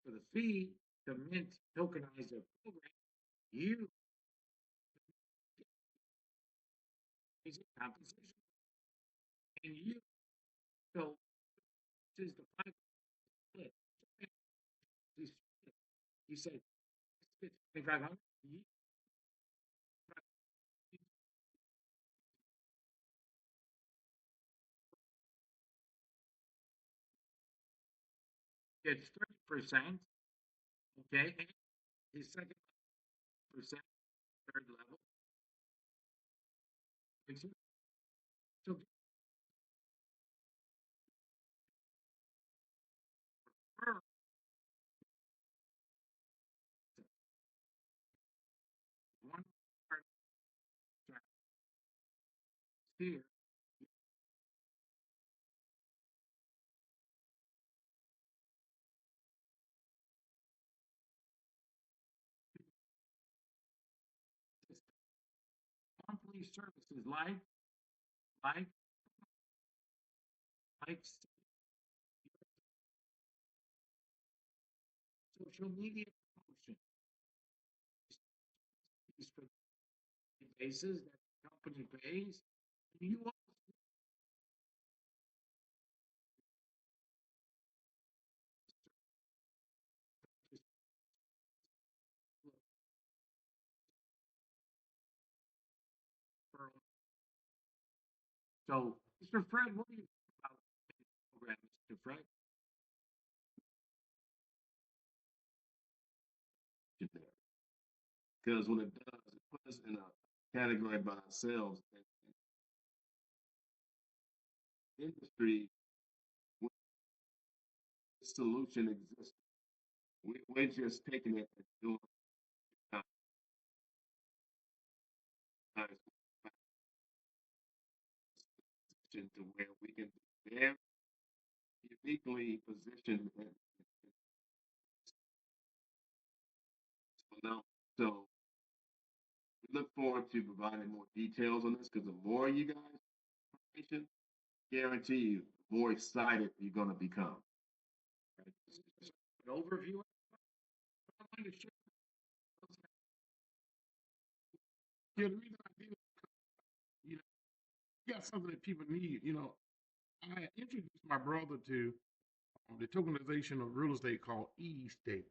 for the fee to Mint tokenize their program, you is a compensation, and you so this is the five split. He said, 2,500. You gets 30%. Okay, and his second percent, third level. So first, one part here, monthly services like, like social media promotion. These for bases that the company pays. You also so, Mr. Fred, what do you think about the program, Mr. Fred? Because when it does, it puts us in a category by ourselves. And industry, when this solution exists, we're just taking it and doing it to where we can be very uniquely positioned and now. So we look forward to providing more details on this because the more you guys information, guarantee you, the more excited you're going to become. An overview. I'm going to share. Yeah, the reason I did it, you know, you got something that people need. You know, I introduced my brother to the tokenization of real estate called e-state.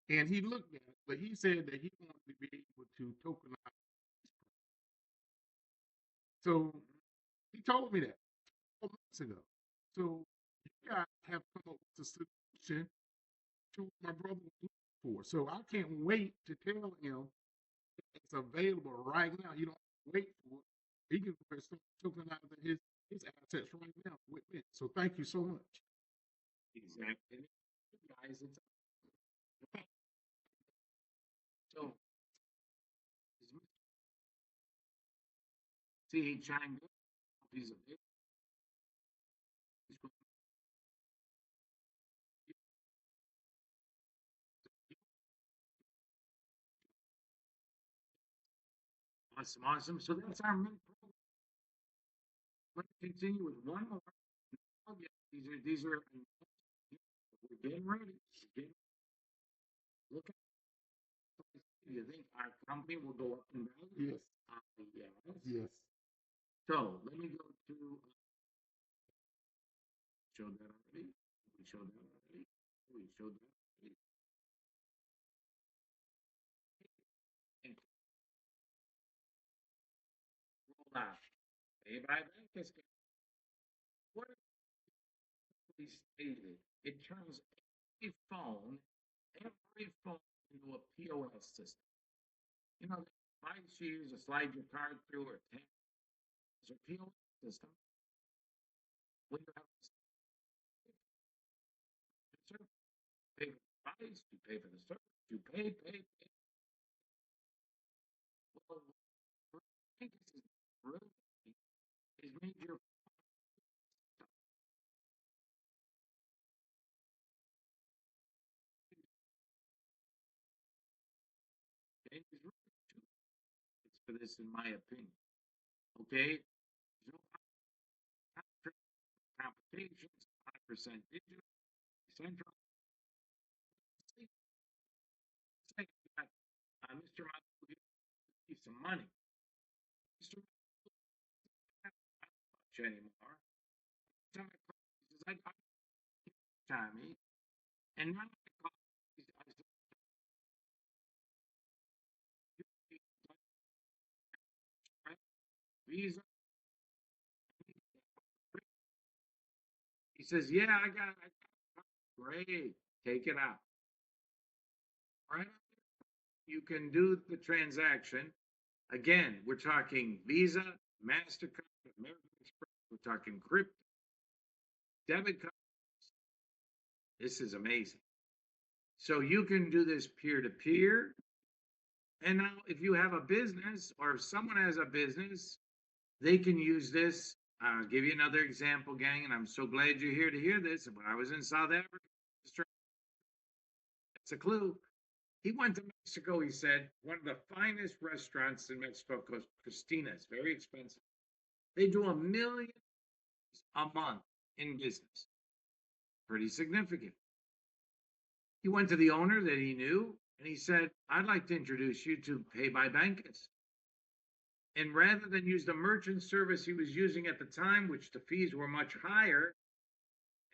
And he looked at it, but he said that he wanted to be able to tokenize. So he told me that 4 months ago. So you guys have come up with a solution to what my brother was looking for. So I can't wait to tell him it's available right now. You don't have to wait for it. He can start tokenizing his assets right now with it. So thank you so much. Exactly. Guys, it's so see Chang, he's a big awesome, awesome. So that's our main program. Let's continue with one more. Oh, yeah, these are we're getting ready. We're getting, look at you think our company will go up in value? Yes. Yes. Yes. So let me go to show that already. We showed that already. We showed that already. And roll out. Pay by bankers. What we stated, it turns every phone into a POS system. You know, the device you use to slide your card through or tap is a POS system. When you have a service, you pay for the device, you pay for the service, you pay. Well, bankers is really is made your for this, in my opinion. Okay? There's no complications, 100% digital, central. Mr. Michael gives you some money. Mr. Michael doesn't have much anymore. So he says, I got Tommy, and now I call I said, Visa. He says, yeah, I got it. Great. Take it out. Right? You can do the transaction. Again, we're talking Visa, MasterCard, American Express. We're talking crypto, debit cards. This is amazing. So you can do this peer to peer. And now, if you have a business or if someone has a business, they can use this. I'll give you another example, gang, and I'm so glad you're here to hear this. When I was in South Africa, it's a clue. He went to Mexico, he said, one of the finest restaurants in Mexico, Christina's, very expensive. They do $1 million a month in business. Pretty significant. He went to the owner that he knew, and he said, I'd like to introduce you to Pay by bancus. And rather than use the merchant service he was using at the time, which the fees were much higher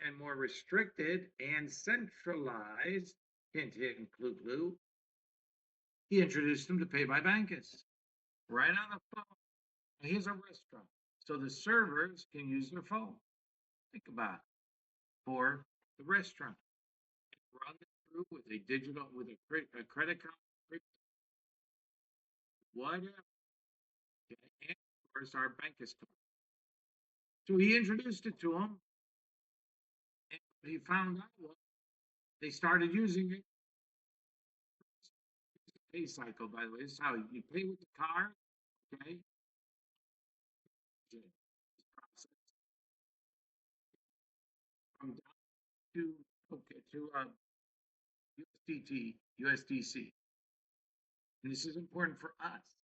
and more restricted and centralized, hint, hint, clue, clue, he introduced him to Pay by bancus. Right on the phone. Here's a restaurant. So the servers can use their phone. Think about it. For the restaurant. Run it through with a digital, with a credit card, whatever. Okay. And of course, our bancus card. So he introduced it to him. And what he found out was they started using it. Pay cycle, by the way. This is how you pay with the card. Okay. From down to USDC. And this is important for us.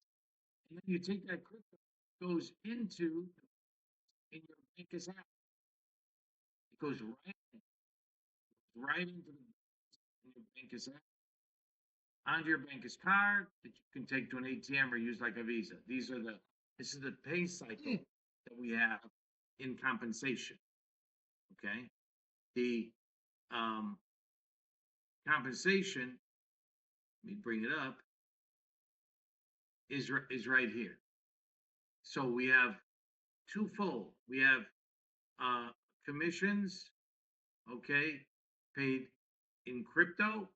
And then you take that crypto, goes into in your bancus app. It goes right into your bancus app, onto your bancus card that you can take to an ATM or use like a Visa. This is the pay cycle that we have in compensation. Okay, the compensation. Let me bring it up. Is right here. So we have twofold. We have commissions, okay, paid in crypto,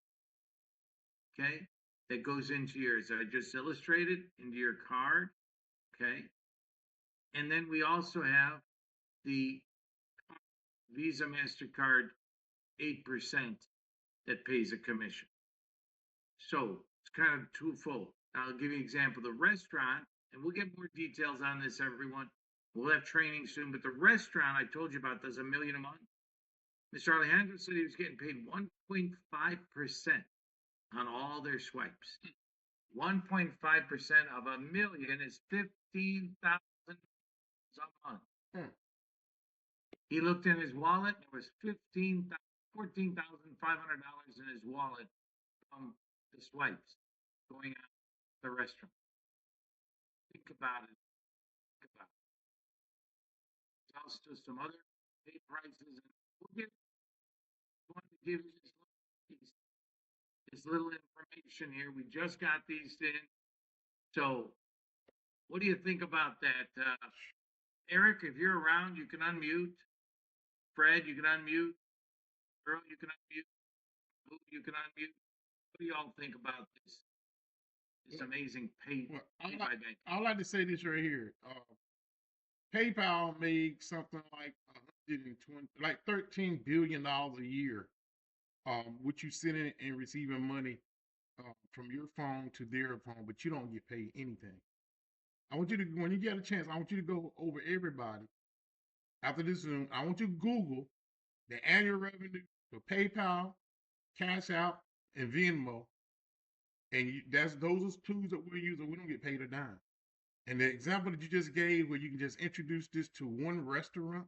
okay, that goes into your, as I just illustrated, into your card, okay. And then we also have the Visa, MasterCard 8% that pays a commission. So it's kind of twofold. I'll give you an example. The restaurant, and we'll get more details on this, everyone. We'll have training soon, but the restaurant I told you about does $1 million a month. Mr. Alejandro said he was getting paid 1.5% on all their swipes. 1.5% of $1 million is $15,000 a month. He looked in his wallet. There was $14,500 in his wallet from the swipes going out to the restaurant. Think about it. Also some other pay prices, and we'll give you this little information here. We just got these in. So what do you think about that? Eric, if you're around, you can unmute. Fred, you can unmute. Earl, you can unmute. Lou, you can unmute. What do y'all think about this? This amazing pay by bank. I'd like to say this right here. PayPal made something like $13 billion a year, which you sending and receiving money from your phone to their phone, but you don't get paid anything. I want you to, when you get a chance, I want you to go over everybody. After this Zoom, I want you to Google the annual revenue for PayPal, Cash App, and Venmo, and those are tools that we're using. We don't get paid a dime. And the example that you just gave, where you can just introduce this to one restaurant,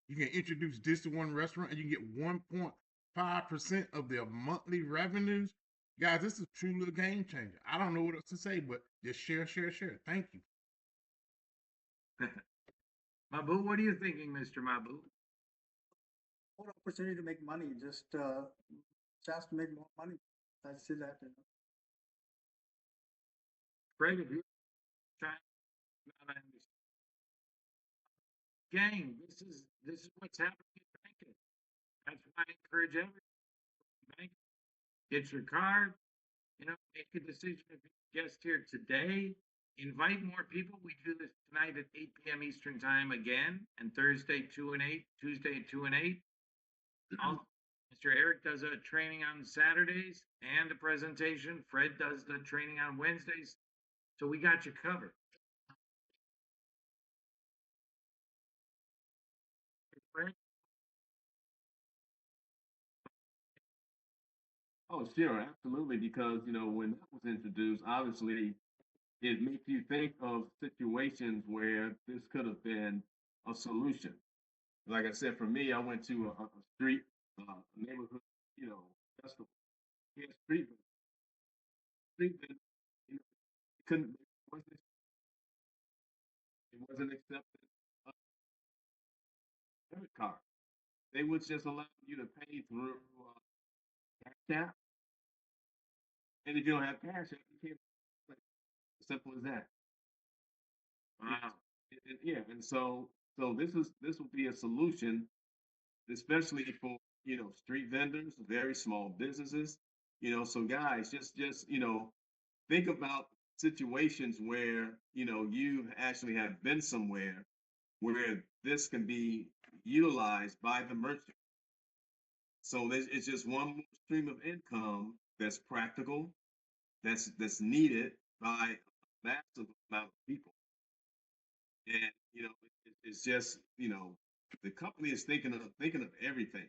you can introduce this to one restaurant and you can get 1.5% of their monthly revenues. Guys, this is truly a game changer. I don't know what else to say, but just share, share, share. Thank you. Mabu, what are you thinking, Mr. Mabu? More opportunity to make money, just chance to make more money. I see that. You know. Fred, if you're trying not to understand. Gang, this is what's happening in banking. That's why I encourage everyone to bank. Get your card, you know, make a decision if you're a guest here today. Invite more people. We do this tonight at 8 p.m. Eastern time again, and Thursday 2 and 8, Tuesday 2 and 8. Mr. Eric does a training on Saturdays and a presentation. Fred does the training on Wednesdays. So we got you covered. Fred? Oh, sure, absolutely. Because when that was introduced, obviously it makes you think of situations where this could have been a solution. Like I said, for me, I went to a street, neighborhood, festival. Yeah, street, vendor, it couldn't, it wasn't accepted debit card. They would just allow you to pay through Cash App, and if you don't have Cash App, you can't. Like, simple as that. Wow. Yeah, and so this will be a solution, especially for street vendors, very small businesses. So guys, just think about situations where you actually have been somewhere where this can be utilized by the merchant. So it's just one more stream of income that's practical, that's needed by a massive amount of people. And it's just the company is thinking of everything.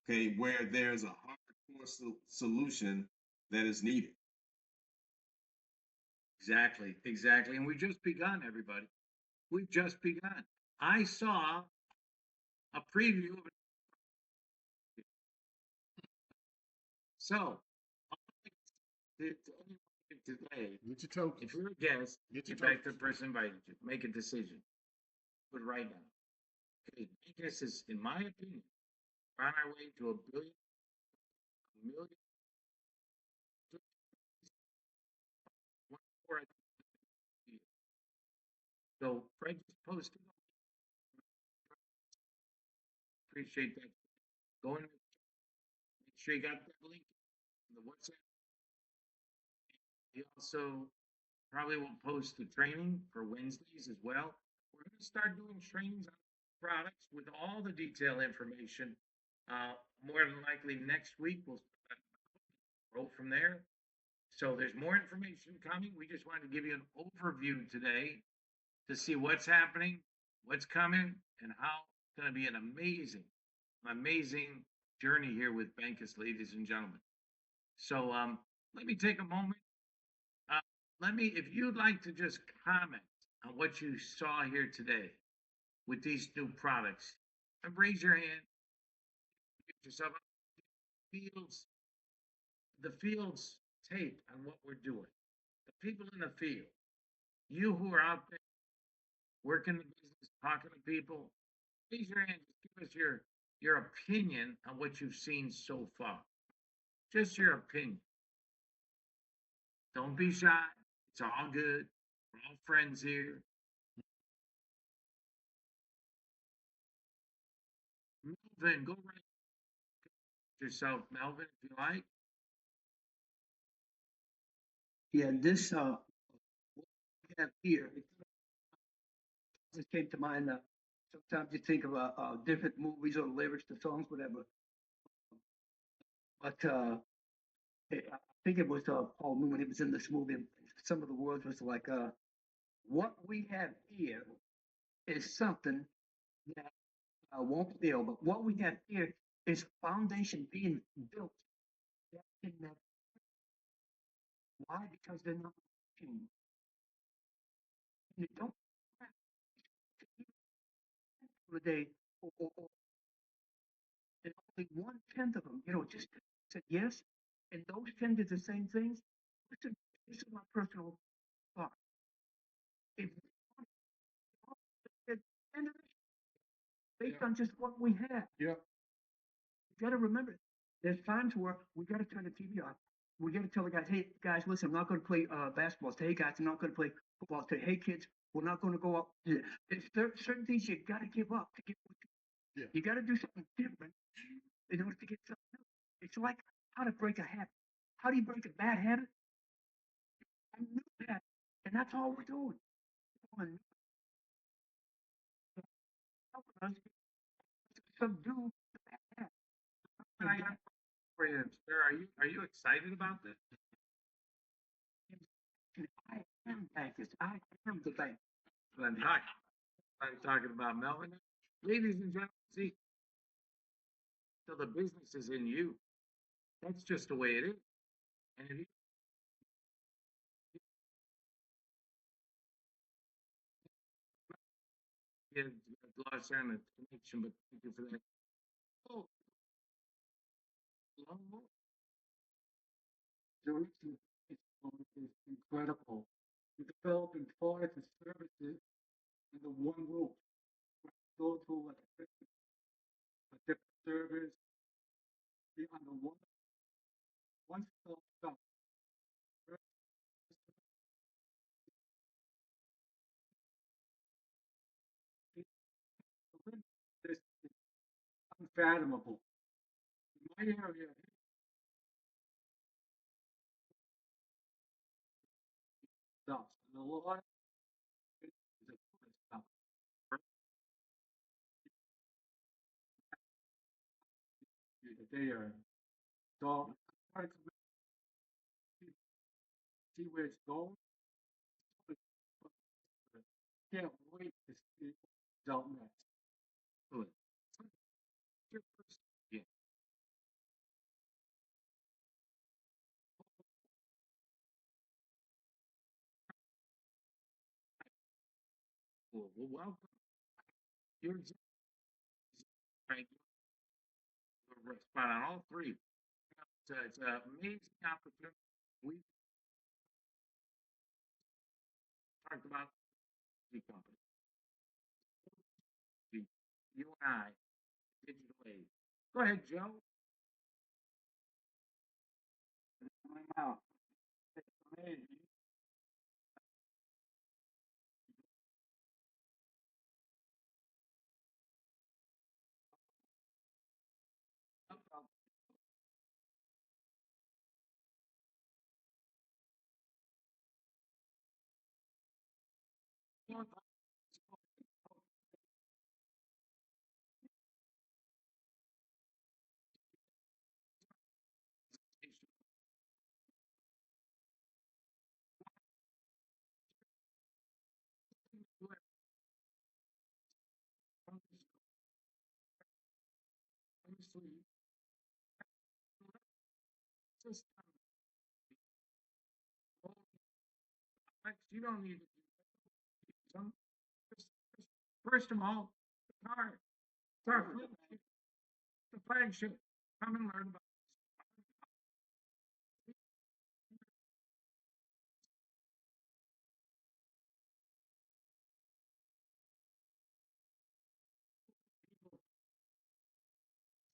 Okay, where there's a hardcore solution that is needed. Exactly, exactly. And we've just begun, everybody. We've just begun. I saw a preview of it. So, to anyone today, Get your tokens. if you're a guest, Get your get back to the tokens. person invited you. Make a decision. Do it right now. Okay, this is, in my opinion, we're on our way to a million, one more. So, Fred just posted. Appreciate that. Go in, make sure you got that link in the WhatsApp. He also probably will post the training for Wednesdays as well. We're going to start doing trainings on products with all the detailed information. More than likely next week, we'll roll from there. So there's more information coming. We just wanted to give you an overview today to see what's happening, what's coming, and how it's going to be an amazing journey here with bancus, ladies and gentlemen. So let me take a moment. Uh, if you'd like to just comment on what you saw here today with these new products, raise your hand. Get yourself fields, the fields take on what we're doing. The people in the field, you who are out there working the business, talking to people, raise your hand. Just give us your opinion on what you've seen so far. Just your opinion. Don't be shy. It's all good. We're all friends here. Melvin, go right yourself, Melvin, if you like. Yeah, this what we have here, it just came to mind. Sometimes you think of different movies or lyrics to songs, whatever. But I think it was Paul Newman. He was in this movie. And some of the words was like, "What we have here is something that won't fail, but what we have here is foundation being built. That can never. Why? Because they're not changed. you don't a day, or and only 1/10 of them, just said yes, and those 10 did the same things. Listen, this is my personal thought. If we all did 10 of this based on just what we have, Yep. you got to remember, there's times where we got to turn the TV off. We got to tell the guys, hey guys, listen, I'm not going to play basketball. Say, hey guys, I'm not going to play football. Say, hey kids, we're not going to go up. There's certain things you got to give up to get what you got to do something different in order to get something else. It's like how to break a habit. How do you break a bad habit? A new habit. And that's all we're doing. Helping us subdue the bad habit. I got for you, sir. Are you excited about this? I am bankers. I am the bank. What I'm talking about, Melvin. Ladies and gentlemen, see, so the business is in you. That's just the way it is. And if you get lost on the connection, but thank you for that. Oh, long move. The reach is incredible. You're developing products and services under one roof. Go to like a different service, be under one stop shop. This is unfathomable. In my area, stops. And a lot of it is a tourist stop. They are so try to see where it's going. Can't wait to see result next. Good. Your first- Yeah. Well, welcome. You're right. You're spot on all three. It's an amazing opportunity. We talked about the company. You and I, digital age. Go ahead, Joe. My mouth. It's amazing. You don't need to do some. First of all, the car. It's our flagship. The flagship. Come and learn about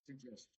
suggestions.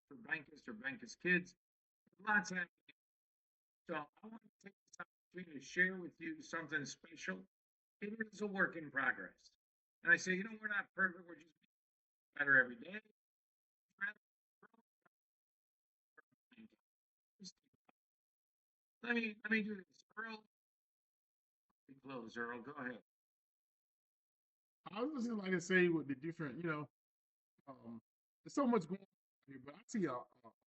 For bankers or bankers kids. Lots happening. So I want to take this opportunity to share with you something special. It is a work in progress. And I say, we're not perfect. We're just better every day. Let me do this. Earl close, Earl. Go ahead. I was just like to say with the different, there's so much going on here, but I see a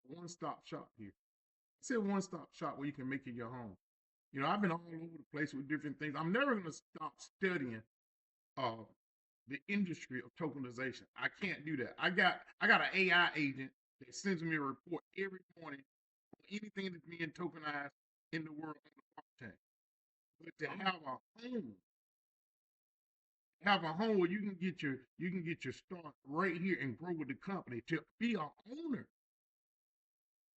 one-stop shop here. I see a one-stop shop where you can make it your home. I've been all over the place with different things. I'm never going to stop studying uh, the industry of tokenization. I can't do that. I got an AI agent that sends me a report every morning on anything that's being tokenized in the world on the blockchain. But to have a home where you can get your start right here and grow with the company to be an owner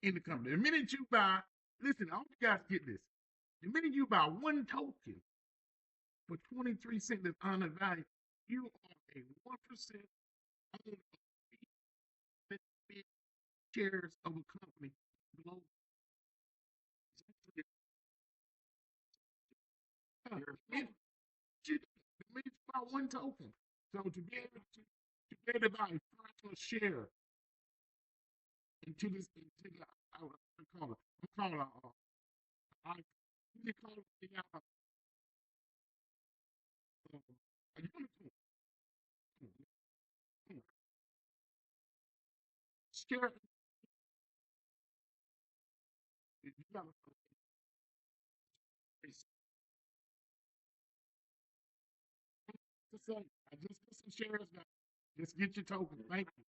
in the company. The minute you buy, listen, I want you guys to get this. The minute you buy one token for 23 cents that's undervalued, you are a 1% owner of the shares of a company globally. You're The minute you buy one token. So to be able to buy a fractional share into this, into the, I would call it, I'm calling it, I, they call it a unicorn. Share, you gotta, it's to say, I just get some shares now. Just get your token. Thank you.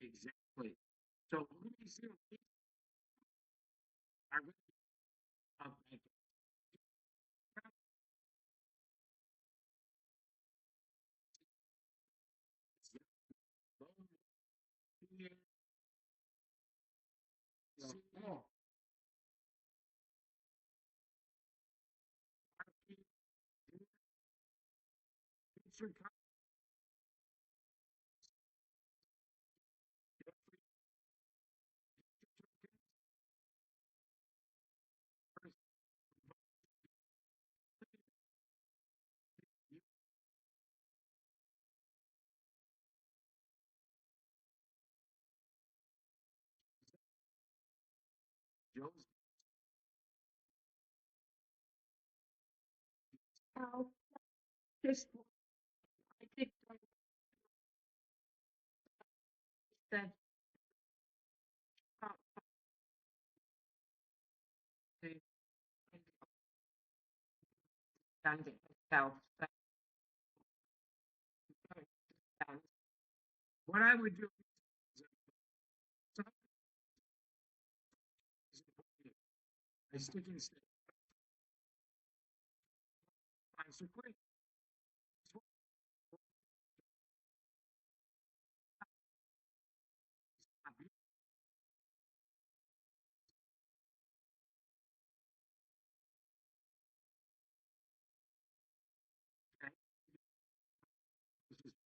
exactly. So let me see what these are really about. Oh, Now, just I think that uh, the understanding itself that What I would do is I stick and stick. I'm so quick.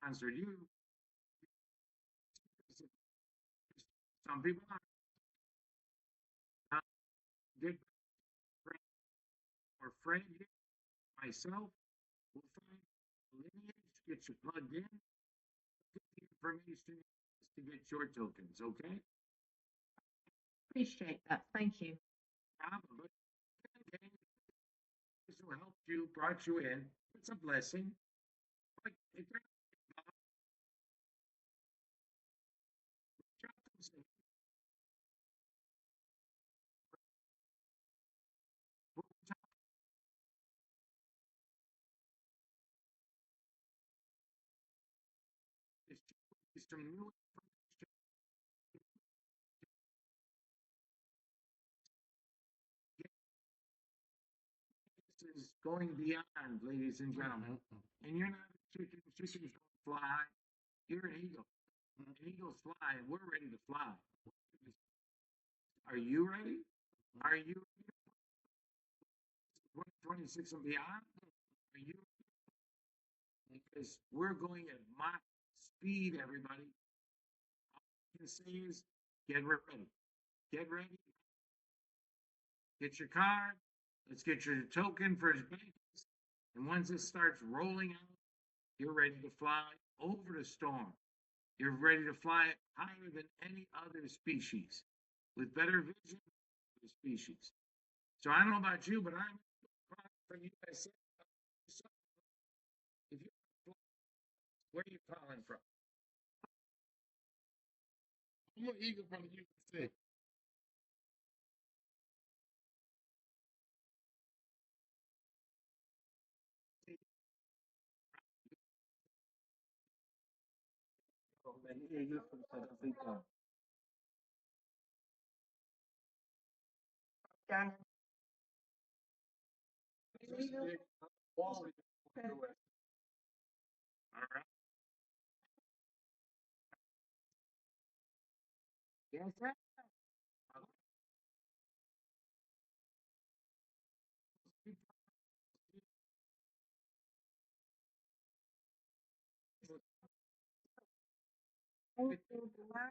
Sponsored you. Some people are not good friend or friend here. Myself will find lineage, get you plugged in, get the information to get your tokens, okay? appreciate that. Thank you. But okay, this who helped you, brought you in. It's a blessing. But it some new is going beyond, ladies and gentlemen. And you're not a chicken. Chickens don't fly. You're an eagle. And eagles fly, and we're ready to fly. Are you ready? Are you 2026 and beyond? Are you? Because we're going at Mach speed, everybody. All I can say is get ready. Get ready. Get your card. Let's get your token for his bankers. And once it starts rolling out, you're ready to fly over the storm. You're ready to fly higher than any other species with better vision for the species. So I don't know about you, but I'm calling from USA. If you're, where are you calling from? I'm an Eagle from the USA. Oh, man, you're from South Africa. Done. All right. Yes, sir. Thank you. Wow.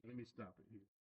Let me stop it here.